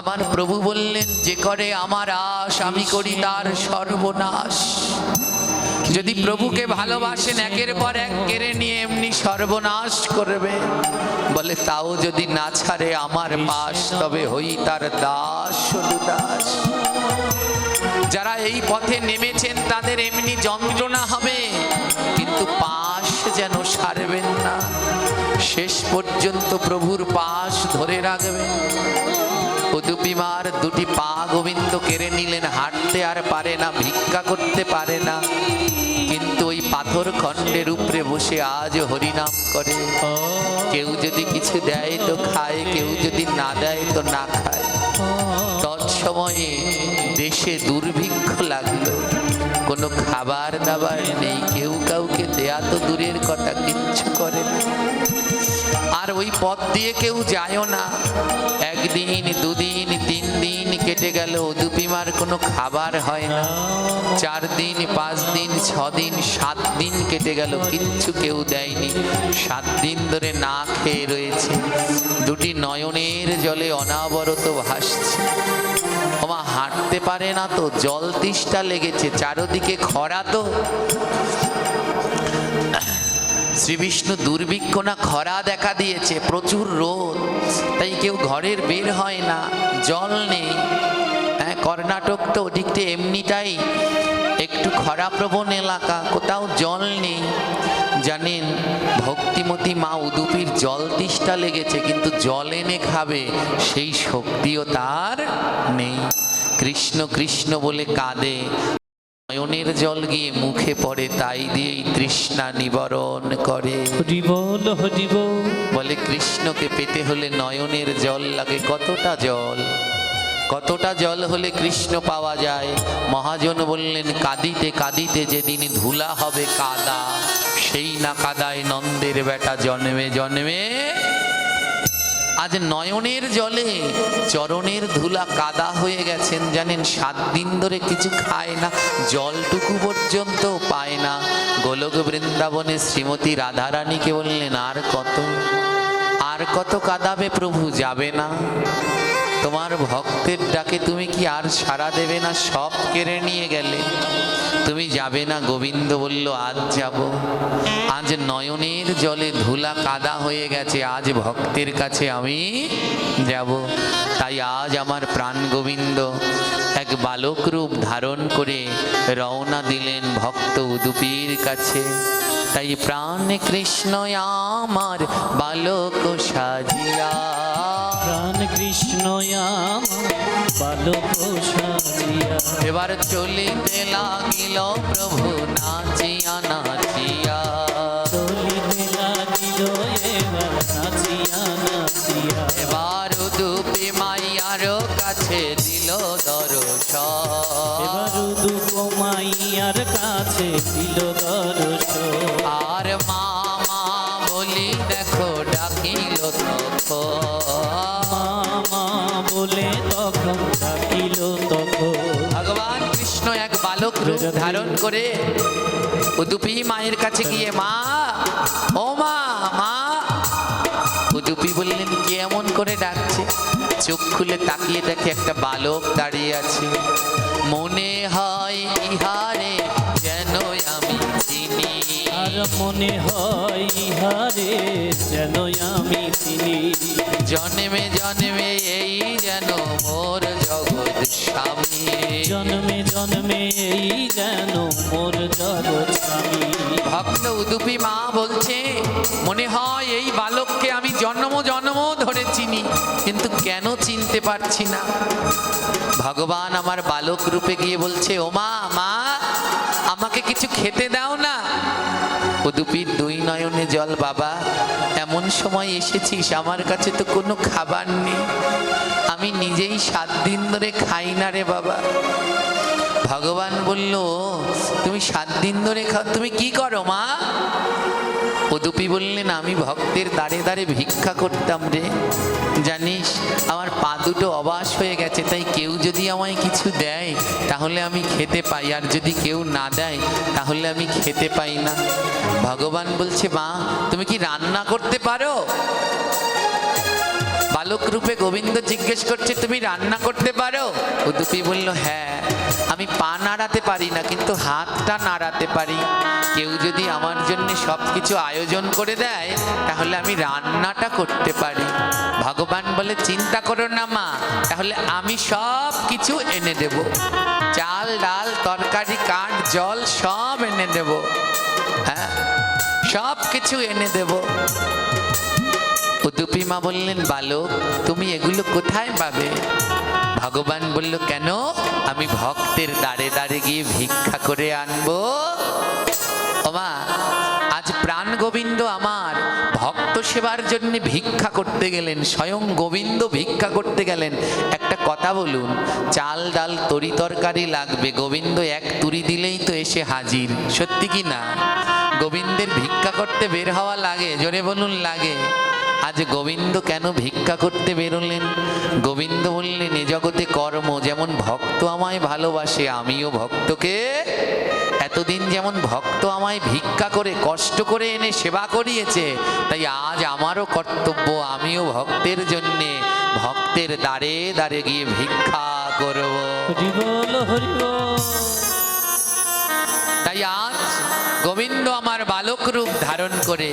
আমার প্রভু বললেন যে করে আমার আশ আমি করি তার সর্বনাশ। যদি প্রভুকে ভালোবাসেন একের পর এক কেড়ে নিয়ে এমনি সর্বনাশ করবে। বলে তাও যদি না ছাড়ে আমার পাশ, তবে হই তার দাস শুধু দাস। যারা এই পথে নেমেছেন তাদের এমনি যন্ত্রণা হবে, কিন্তু পাশ যেন ছাড়বেন না, শেষ পর্যন্ত প্রভুর পাশ ধরে রাখবেন। উদুপি মার দুটি পা গোবিন্দ কেড়ে নিলেন, হাঁটতে আর পারে না, ভিক্ষা করতে পারে না, কিন্তু ওই পাথর খণ্ডের উপরে বসে আজ হরিনাম করে। কেউ যদি কিছু দেয় তো খায়, কেউ যদি না দেয় তো না খায়। তৎসময়ে দেশে দুর্ভিক্ষ লাগলো, কোনো খাবার দাবার নেই, কেউ কাউকে দেয়া তো দূরের কথা, কিচ্ছু করে না। আর ওই পথ দিয়ে কেউ যায়ও না। একদিন, দুদিন, 3 দিন কেটে গেল, উদুপিমার কোনো খাবার হয় না। 4 দিন, 5 দিন, 6 দিন, 7 দিন কেটে গেল, কিচ্ছু কেউ দেয়নি। 7 দিন ধরে না খেয়ে রয়েছে, দুটি নয়নের জলে অনাবরত ভাসছে। ওমা, হাঁটতে পারে না তো, জল তেষ্টা লেগেছে, চারদিকে খরা তো। শ্রী বিষ্ণু দুর্ভিক্ষ না খরা দেখা দিয়েছে, প্রচুর রোদ, তাই কেউ ঘরের বের হয় না, জল নেই। হ্যাঁ, কর্ণাটক তো ওদিকটা এমনিটাই একটু খরাপ্রবণ এলাকা, কোথাও জল নেই। জানেন, ভক্তিমতী মা উদুপির জল তেষ্টা লেগেছে, কিন্তু জল এনে খাবে সেই শক্তিও তার নেই। কৃষ্ণ কৃষ্ণ বলে কাঁদে, নয়নের জল গিয়ে মুখে পড়ে, তাই দিয়েই তৃষ্ণা নিবারণ করে। হরি বল হরি বল। বলে কৃষ্ণকে পেতে হলে নয়নের জল লাগে। কতটা জল, কতটা জল হলে কৃষ্ণ পাওয়া যায়? মহাজন বললেন, কাঁদিতে কাঁদিতে যেদিন ধুলা হবে কাদা, সেই না কাদায় নন্দের বেটা জন্মে জন্মে। আজ নয়নের জলে চরণের ধুলা কাদা হয়ে গেছেন। জানেন, 7 দিন ধরে কিছু খায় না, জলটুকু পর্যন্ত পায় না। গোলক বৃন্দাবনে শ্রীমতী রাধারানীকে বললেন, আর কত কাঁদাবে প্রভু? যাবে না? তোমার ভক্তের ডাকে তুমি কি আর সাড়া দেবে না? সব কেড়ে নিয়ে গেলে, তুমি যাবে না? গোবিন্দ বলল, আজ যাব। আজ নয়নের জলে ধুলা কাদা হয়ে গেছে, আজ ভক্তের কাছে আমি যাব। তাই আজ আমার প্রাণ গোবিন্দ এক বালক রূপ ধারণ করে রওনা দিলেন ভক্ত উদুপির কাছে। তাই প্রাণ কৃষ্ণ আমার বালক সাজিয়া, প্রাণ কৃষ্ণ আমার বালক সাজিয়া, এবার চলিতে লাগিল প্রভু নাচিয়া নাচিয়া। চলিতে লাগিল এবার নাচিয়া নাচিয়া, এবার উদুপি মাইয়ার কাছে দিল দর্শন, এবার উদুপ মাইয়ার কাছে দিল দর্শন। আর মামা বলি দেখো ডাকিল তখন, মামা বলে তখন তাকে ধারণ করে উদুপি মায়ের কাছে গিয়ে মা, ও মা, মা। উদুপি বললেন কে এমন করে ডাকছে? চোখ খুলে তাকিয়ে দেখে একটা বালক দাঁড়িয়ে আছে। মনে হয় ইহারে যেন আমি চিনি, আর মনে হয় ইহারে যেন আমি চিনি। জন্মে জন্মে এই যেন মোর জগৎ স্বামী, জন্মে জন্মে এই যেন মোর জগৎ স্বামী। ভক্ত উদুপি মা বলছে মনে হয় এই বালককে আমি জন্ম জন্ম ধরে চিনি, কিন্তু কেন চিনতে পারছি না। ভগবান আমার বালক রূপে গিয়ে বলছে ও মা, মা আমাকে কিছু খেতে দাও না। উদুপির দুই নয়নে জল। বাবা এমন সময় এসেছিস, আমার কাছে তো কোনো খাবার নেই, আমি নিজেই 7 দিন ধরে খাই না রে বাবা। ভগবান বলল তুমি 7 দিন ধরে খাও, তুমি কি করো মা? উদুপি বললেন আমি ভক্তের দ্বারে দ্বারে ভিক্ষা করতাম রে, জানিস আমার পা দুটো অবাস হয়ে গেছে, তাই কেউ যদি আমায় কিছু দেয় তাহলে আমি খেতে পাই, আর যদি কেউ না দেয় তাহলে আমি খেতে পাই না। ভগবান বলছে মা তুমি কি রান্না করতে পারো? বালক রূপে গোবিন্দ জিজ্ঞেস করছে তুমি রান্না করতে পারো? উদুপি বলল হ্যাঁ, আমি পা নাড়াতে পারি না কিন্তু হাতটা নাড়াতে পারি, কেউ যদি আমার জন্য সব কিছু আয়োজন করে দেয় তাহলে আমি রান্নাটা করতে পারি। ভগবান বলে চিন্তা করো না মা, তাহলে আমি সব কিছু এনে দেব, চাল ডাল তরকারি কাঠ জল সব এনে দেব, হ্যাঁ সব কিছু এনে দেব। উদুপি মা বললেন বালক তুমি এগুলো কোথায় পাবে? ভগবান বলল কেন, আমি ভক্তের দ্বারে দ্বারে গিয়ে ভিক্ষা করে আনবো। ও মা আজ প্রাণ গোবিন্দ আমার ভক্ত সেবার জন্য ভিক্ষা করতে গেলেন, স্বয়ং গোবিন্দ ভিক্ষা করতে গেলেন। একটা কথা বলুন, চাল ডাল তরি তরকারি লাগবে, গোবিন্দ এক তুরি দিলেই তো এসে হাজির, সত্যি কি না? গোবিন্দের ভিক্ষা করতে বের হওয়া লাগে, জোরে বলুন লাগে। আজ গোবিন্দ কেন ভিক্ষা করতে বেরোলেন? গোবিন্দ বললেন এ জগতে কর্ম, যেমন ভক্ত আমায় ভালোবাসে আমিও ভক্তকে, এতদিন যেমন ভক্ত আমায় ভিক্ষা করে কষ্ট করে এনে সেবা করিয়েছে, তাই আজ আমারও কর্তব্য আমিও ভক্তের জন্যে ভক্তের দ্বারে দ্বারে গিয়ে ভিক্ষা করব। হরি বল হরি বল। তাই আজ গোবিন্দ আমার বালক রূপ ধারণ করে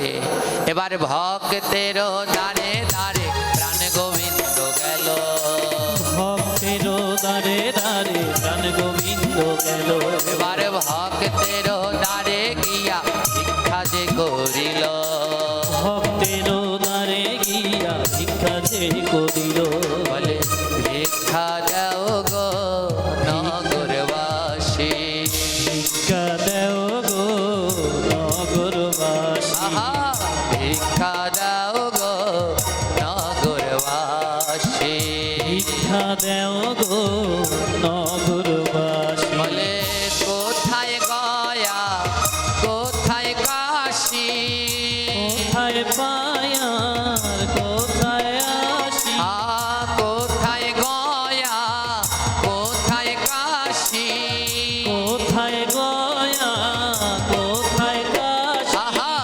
এবার ভক্তের দ্বারে দ্বারে প্রাণ গোবিন্দ গেল, ভক্তের দ্বারে দ্বারে প্রাণ গোবিন্দ গেল। এবার ভক্তের দ্বারে গিয়া ভিক্ষা যে করিল, ভক্তের দ্বারে গিয়া ভিক্ষা যে করিল। বলে ভিক্ষা দাও গো নগরবাসী, ভিক্ষা দেও গো নগরবাসী। আহা ভিক্ষা দাও গো নগরবাসী, ভিক্ষা দেও গো নগরবাসী। বলে কোথায় গয়া কোথায় কাশী, কোথায় পায়ার কোথায় আসি। কোথায় গয়া কোথায় কাশী, কোথায় গয়া কোথায় কাশি। আহা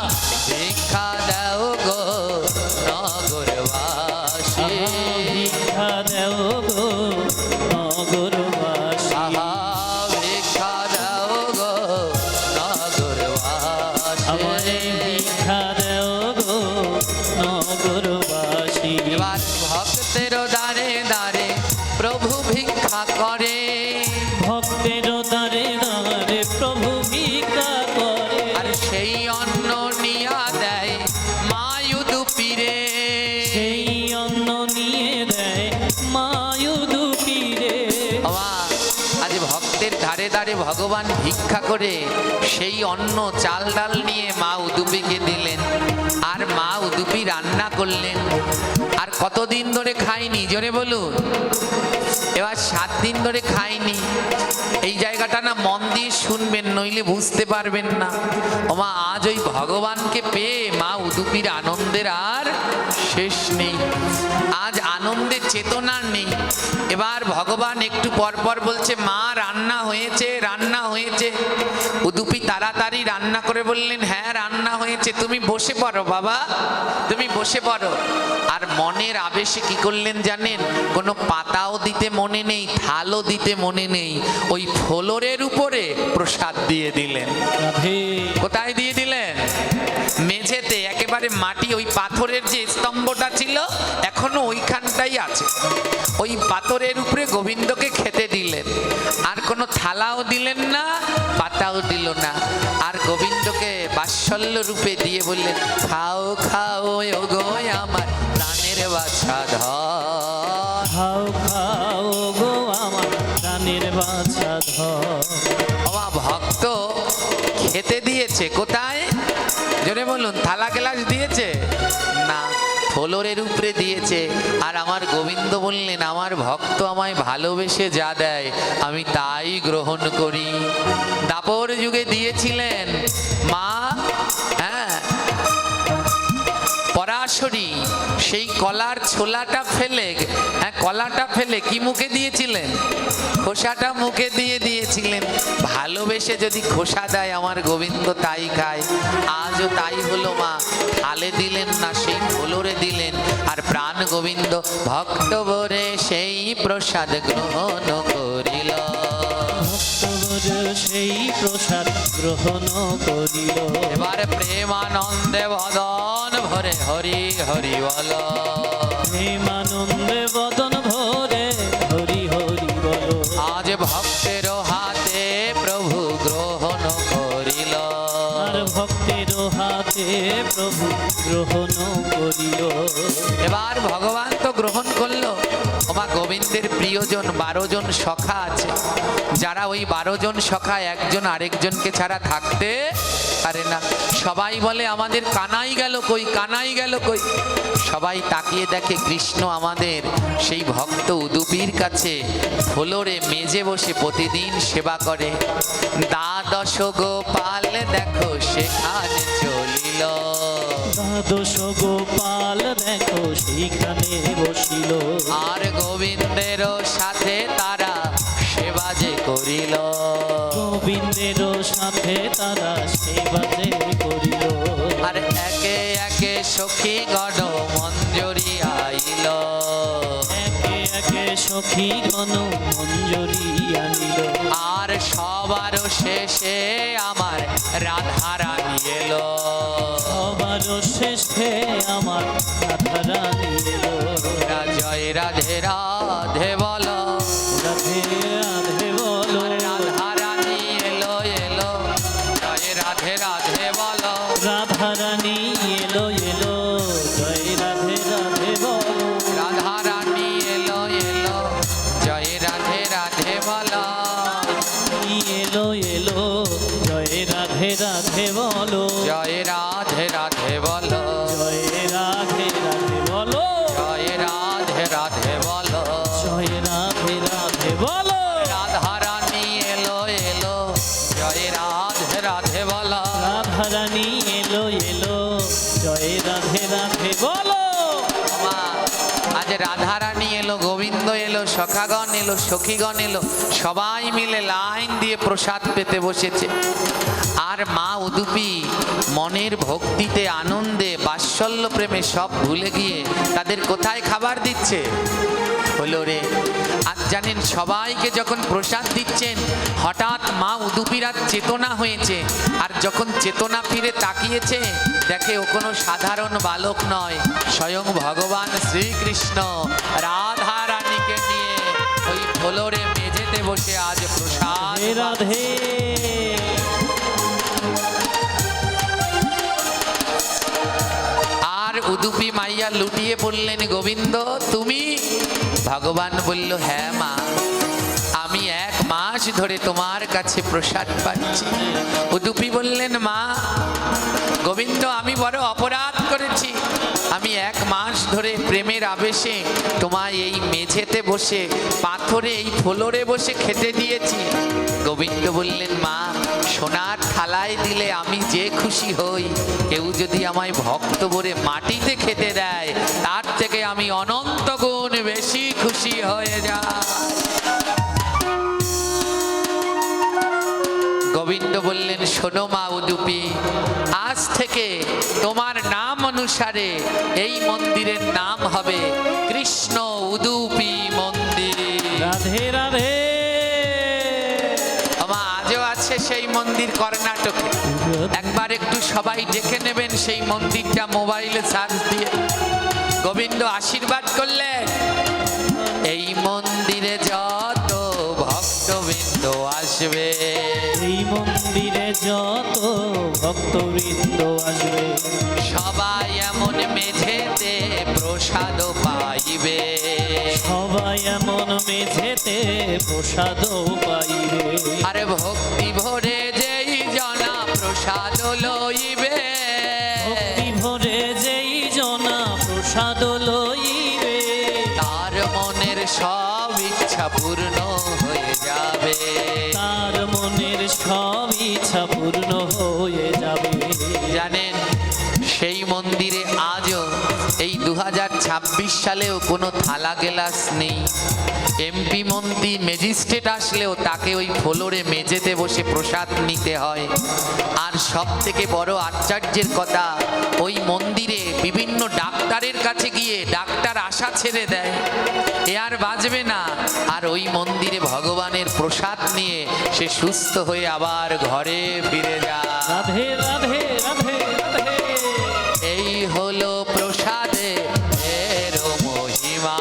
ভিক্ষা দাও গো নগরবাসী, ভিক্ষা দেও গো নগরবাসী। আহা ভিক্ষা দাও গো নগরবাসী। আমারে ভিক্ষা দেও গো নগরবাসী। এবার ভক্তের দ্বারে দ্বারে প্রভু ভিক্ষা করে, ভক্তের দ্বারে দ্বারে প্রভু ভিক্ষা করে। আর সেই অন্ন নিয়া দেয় মায়ুদুপিরে, সেই অন্ন নিয়ে দেয় মায়ুদুপিরে। আজ ভক্তের ধারে ধারে ভগবান ভিক্ষা করে সেই অন্ন চাল ডাল নিয়ে মা উদুপিকে দিলেন, আর মা উদুপি রান্না করলেন, আর কতদিন ধরে খাইনি, জোরে বলুন। এবার 7 দিন ধরে খাইনি। এই জায়গাটা না মন দিয়ে শুনবেন, নইলে বুঝতে পারবেন না। ওমা আজ ওই ভগবানকে পেয়ে মা উদুপির আনন্দের আর শেষ নেই। আজ আনন্দের চেতনা নেই। এবার ভগবান একটু পর পর বলছে, মা রান্না হয়েছে, রান্না হয়েছে। উদুপি তাড়াতাড়ি রান্না করে বললেন, হ্যাঁ রান্না হয়েছে, তুমি বসে পড়ো বাবা, তুমি বসে পড়ো। আর মনের আবেশে কি করলেন জানেন? কোনো পাতাও দিতে মনে নেই, থালও দিতে মনে নেই, ওই ফ্লোরের উপরে প্রসাদ দিয়ে দিলেন। রাধে কোথায় দিয়ে দিলেন? মেঝেতে, একেবারে মাটি। ওই পাথরের যে স্তম্ভটা ছিল এখনো ওইখানটাই আছে। ওই পাথরের উপরে গোবিন্দকে খেতে দিলেন। আর কোনো থালাও দিলেন না, পাতাও দিল না। আর গোবিন্দকে বাৎসল্য রূপে দিয়ে বললেন, খাও খাও ওগো আমার প্রাণের বাছা ধর। খাও খাও গো আমার প্রাণের বাছা ধর। আমার ভক্ত খেতে দিয়েছে কোথায়? জোরে বলুন। থালা গ্লাস দিয়েছে না, ফ্লোরের উপরে দিয়েছে। আর আমার গোবিন্দ বললেন, আমার ভক্ত আমায় ভালোবেসে যা দেয় আমি তাই গ্রহণ করি। দাপর যুগে দিয়েছিলেন মা, হ্যাঁ, পরাশরী সেই কলার ছোলাটা ফেলে, হ্যাঁ কলাটা ফেলে কি মুখে দিয়েছিলেন? খোসাটা মুখে দিয়ে দিয়েছিলেন। ভালোবেসে যদি খোসা দেয় আমার গোবিন্দ তাই খায়। আজও তাই হলো মা, থালে দিলেন না, সেই ফ্লোরে দিলেন। আর প্রাণ গোবিন্দ ভক্ত বরে সেই প্রসাদ গ্রহণ করিল। ভক্তবর সেই প্রসাদ গ্রহণ করিল। এবার প্রেমানন্দে বদন ভরে হরি হরি বল। প্রেমানন্দে বদন ভরে হরি হরি বল। আজ ভক্তের হাতে প্রভু গ্রহণ করিল। আর ভক্তের হাতে প্রভু গ্রহণ করিল। এবার ভগবান তো গ্রহণ করলো। ওমা গোবিন্দের প্রিয়জন 12 জন সখা আছে, যারা ওই 12 জন সখা একজন আরেকজনকে ছাড়া থাকতে পারে না। সবাই বলে, আমাদের কানাই গেল কই, কানাই গেল কই। সবাই তাকিয়ে দেখে কৃষ্ণ আমাদের সেই ভক্ত উদুপির কাছে ফ্লোরে মেজে বসে প্রতিদিন সেবা করে। দ্বাদশ গোপাল দেখো সেখানে চলিল। দ্বাদশ গোপাল দেখো সেইখানে বসিল। আর গোবিন্দের সাথে তারা সেবা যে করিল। গোবিন্দের সাথে তারা সেবা যে করিল। আর একে একে সখী গণ মঞ্জরি আইল। একে একে সখী গণ মঞ্জরি আনিল। আর সবার শেষে আমার রাধা রানী এলো। সবার শেষে আমার রাধা রানী এলো। জয় রাধে রাধে বলো, রাধে রাধে বলো। রাধা রানী এলো এলো, জয় রাধে রাধে বলো। রাধা রানী এলো এলো, জয় রাধে রাধে বলো। রাধা রানী এলো এলো, জয় রাধে রাধে বলো। এলো এলো, জয় রাধে রাধে বলো। জয় রাধে রাধে বলো, জয় রাধে রাধে বলো। জয় রাধে রাধে বলো। জয় রাধে রাধে বলো। রাধা রানী এলো এলো, জয় রাধে রাধে বলো। রাধা রানী এলো এলো, জয় রাধে রাধে বলো। মা, আজ রাধা রানী এলো, গোবিন্দ এলো, সখাগণ এলো, সখীগণ এলো, সবাই মিলে লাইন দিয়ে প্রসাদ পেতে বসেছে। আর মা উদুপি মনের ভক্তিতে আনন্দে বাৎসল্য প্রেমে সব ভুলে গিয়ে তাদের কোথায় খাবার দিচ্ছে? হলো রে। আর জানেন, সবাইকে যখন প্রসাদ দিচ্ছেন হঠাৎ মা উদুপির আর চেতনা হয়েছে। আর যখন চেতনা ফিরে তাকিয়েছে, দেখে ও কোনো সাধারণ বালক নয়, স্বয়ং ভগবান শ্রীকৃষ্ণ রাধা রানীকে নিয়ে ওই ফ্লোরে মেঝেতে বসে আজ প্রসাদ। রাধে রাধে। আর উদুপি মাইয়া লুটিয়ে পড়লেন, গোবিন্দ তুমি? ভগবান বলল, হ্যাঁ মা, আমি 1 মাস ধরে তোমার কাছে প্রসাদ পাচ্ছি। উদুপি বললেন, মা গোবিন্দ আমি বড় অপরাধ করেছি, আমি 1 মাস ধরে প্রেমের আবেশে তোমায় এই মেঝেতে বসে পাথরে এই ফ্লোরে বসে খেতে দিয়েছি। গোবিন্দ বললেন, মা সোনার থালায় দিলে আমি যে খুশি হই, কেউ যদি আমায় ভক্ত ভরে মাটিতে খেতে দেয় তার থেকে আমি অনন্ত গুণ বেশি খুশি হয়ে যাই। গোবিন্দ বললেন, শোনো মা উদুপি, আজ থেকে তোমার নাম অনুসারে এই মন্দিরের নাম হবে কৃষ্ণ উদুপি মন্দির। রাধে রাধে। আমা আজও আছে সেই মন্দির কর্ণাটকে। একবার একটু সবাই দেখে নেবেন সেই মন্দিরটা মোবাইলে সার্চ দিয়ে। গোবিন্দ আশীর্বাদ করলেন, এই মন্দিরে যত ভক্তবৃন্দ আসবে, এই মন্দিরে যত ভক্তবৃন্দ আসবে, সবাই এমন মেঝেতে প্রসাদ পাইবে, সবাই এমন মেঝেতে প্রসাদ পাইবে। আরে ভক্তি ভরে যেই জনা প্রসাদ লইবে, ভক্তি ভরে যেই জনা প্রসাদ লইবে, তার মনের সব ইচ্ছা পূর্ণ হয়ে যাবে, তার মনের সব ইচ্ছা পূর্ণ হয়ে যাবে। জানেন সেই মন্দিরে আজও এই 2026 সালেও কোনো থালা গেলাস নেই। এমপি মন্ত্রী ম্যাজিস্ট্রেট আসলেও তাকে ওই ফ্লোরে মেঝেতে বসে প্রসাদ নিতে হয়। আর সব থেকে বড় আশ্চর্যের কথা, ওই মন্দিরে বিভিন্ন ডাক্তারের কাছে গিয়ে ডাক্তার আশা ছেড়ে দেয়, এ আর বাঁচবে না, আর ওই মন্দিরে ভগবানের প্রসাদ নিয়ে সে সুস্থ হয়ে আবার ঘরে ফিরে যায়। রাধে রাধে রাধে রাধে। এই হলো প্রসাদে এর মহিমা,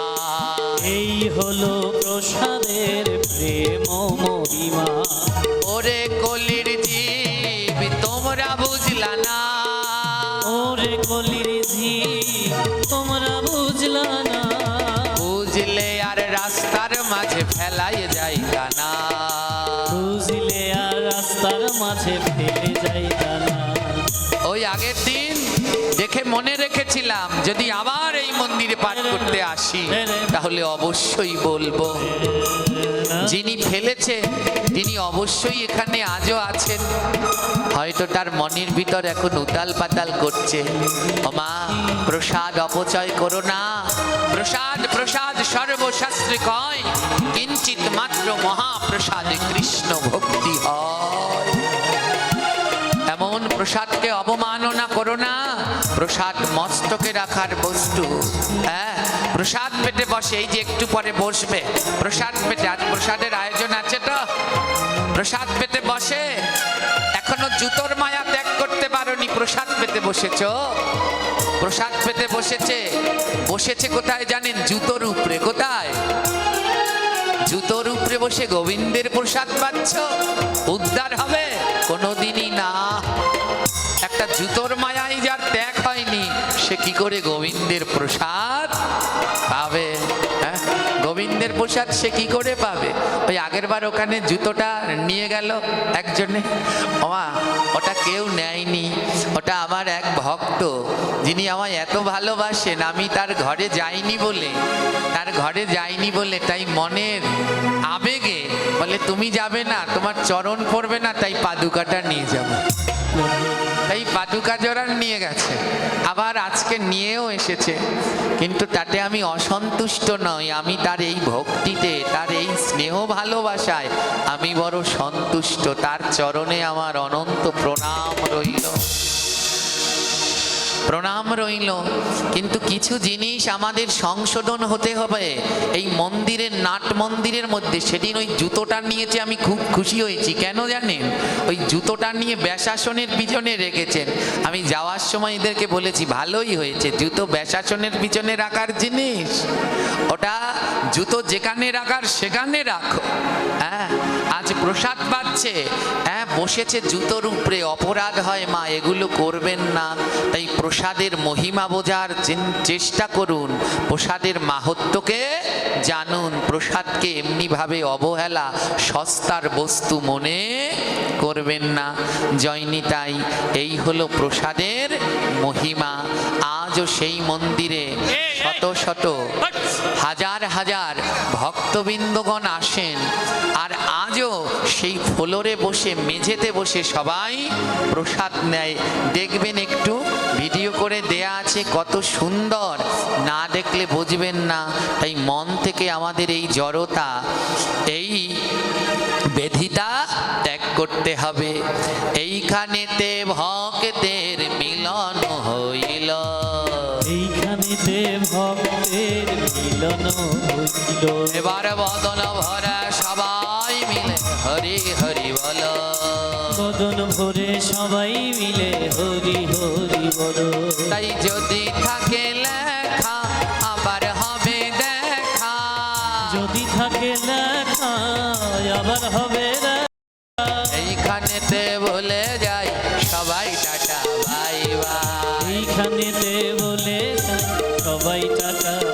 এই হলো প্রসাদের প্রেম মহিমা। ওরে কলির জীব তোমরা বুঝলা না, ওরে কলির জীব তোমরা বুঝলা না, বুঝলে আর রাস্তার মাঝে ফেলাই যাইতা না, বুঝলে আর রাস্তার মাঝে ফেলে যাইতা না। ওই আগের দিন দেখে মনে রেখেছিলাম যদি আবার এই মন্দিরে পাঠ করতে আসি তাহলে অবশ্যই বলবো, যিনি ফেলেছে তিনি অবশ্যই এখানে আজও আছেন। হয়তো তার মনের ভিতর এখন উতাল পাতাল করছে, ওমা প্রসাদ অপচয় করো না, প্রসাদ প্রসাদ সর্বশাস্ত্রে কয়, কিঞ্চিত মাত্র মহাপ্রসাদে কৃষ্ণ ভক্তি হয়। এমন প্রসাদকে অবমাননা করো না, প্রসাদ মস্তকে রাখার বস্তু। হ্যাঁ, প্রসাদ পেতে বসে, এই যে একটু পরে বসবে প্রসাদ পেতে, আজ প্রসাদের আয়োজন আছে তো, প্রসাদ পেতে বসে এখনো জুতোর মায়া ত্যাগ করতে পারোনি, প্রসাদ পেতে বসেছ। প্রসাদ পেতে বসেছে কোথায় জানেন? জুতোর উপরে। কোথায়? জুতোর উপরে বসে গোবিন্দের প্রসাদ পাচ্ছ, উদ্ধার হবে? কোনোদিনই না। একটা জুতোর মায়াই যার ত্যাগ হয়নি, সে কি করে গোবিন্দের প্রসাদ পাবে? হ্যাঁ, গোবিন্দের প্রসাদ সে কি করে পাবে? ওই আগের বার ওখানে জুতোটা নিয়ে গেল একজনে, ওমা ওটা কেউ নেয়নি, ওটা আমার এক ভক্ত যিনি আমায় এত ভালোবাসেন, আমি তার ঘরে যাইনি বলে তাই মনের আবেগে বলে তুমি যাবে না, তোমার চরণ পড়বে না, তাই পাদুকাটা নিয়ে যাবো। তাই পাদুকা জোড়া নিয়ে গেছে, আবার আজকে নিয়েও এসেছে, কিন্তু তাতে আমি অসন্তুষ্ট নই। আমি তার এই ভক্তিতে, তার এই স্নেহ ভালোবাসায় আমি বড় সন্তুষ্ট। তার চরণে আমার অনন্ত প্রণাম রইল, প্রণাম রইল। কিন্তু কিছু জিনিস আমাদের সংশোধন হতে হবে এই মন্দিরের, নাট মন্দিরের মধ্যে। সেদিন ওই জুতোটা নিয়েছে, আমি খুব খুশি হয়েছি। কেন জানেন? ওই জুতোটা নিয়ে ব্যাসাসনের পিছনে রেখেছেন। আমি যাওয়ার সময় এদেরকে বলেছি ভালোই হয়েছে, জুতো ব্যাসাসনের পিছনে রাখার জিনিস, ওটা জুতো যেখানে রাখার সেখানে রাখো। হ্যাঁ, আজ প্রসাদ পাচ্ছে, হ্যাঁ বসেছে জুতোর উপরে, অপরাধ হয় মা, এগুলো করবেন না। তাই প্রসাদের মহিমা বোঝার চেষ্টা করুন, প্রসাদের মাহাত্ম্যকে জানুন। প্রসাদকে এমনিভাবে অবহেলা, সস্তার বস্তু মনে করবেন না। জয়নিতাই, এই হলো প্রসাদের মহিমা। আজও সেই মন্দিরে শত শত হাজার হাজার ভক্তবৃন্দগণ আসেন, আর আজও সেই ফ্লোরে বসে, মেঝেতে বসে সবাই প্রসাদ নেয়। দেখবেন, একটু ভিডিও করে দেয়া আছে, কত সুন্দর, না দেখলে বুঝবেন না। তাই মন থেকে আমাদের এই জড়তা, এই বেধিতা ত্যাগ করতে হবে। এইখানেতে ভক্তের মিলন হইল, এইখানেতে ভক্তের মিলন হইল। এবার বদন ভরা সবাই মিলে হরি হরি বল। বদন ভরে সবাই মিলে হরি হরি বল। তাই যদি থাকে লেখা আবার হবে দেখা, যদি থাকে লেখা আবার হবে দেখা। এইখানেতে বলে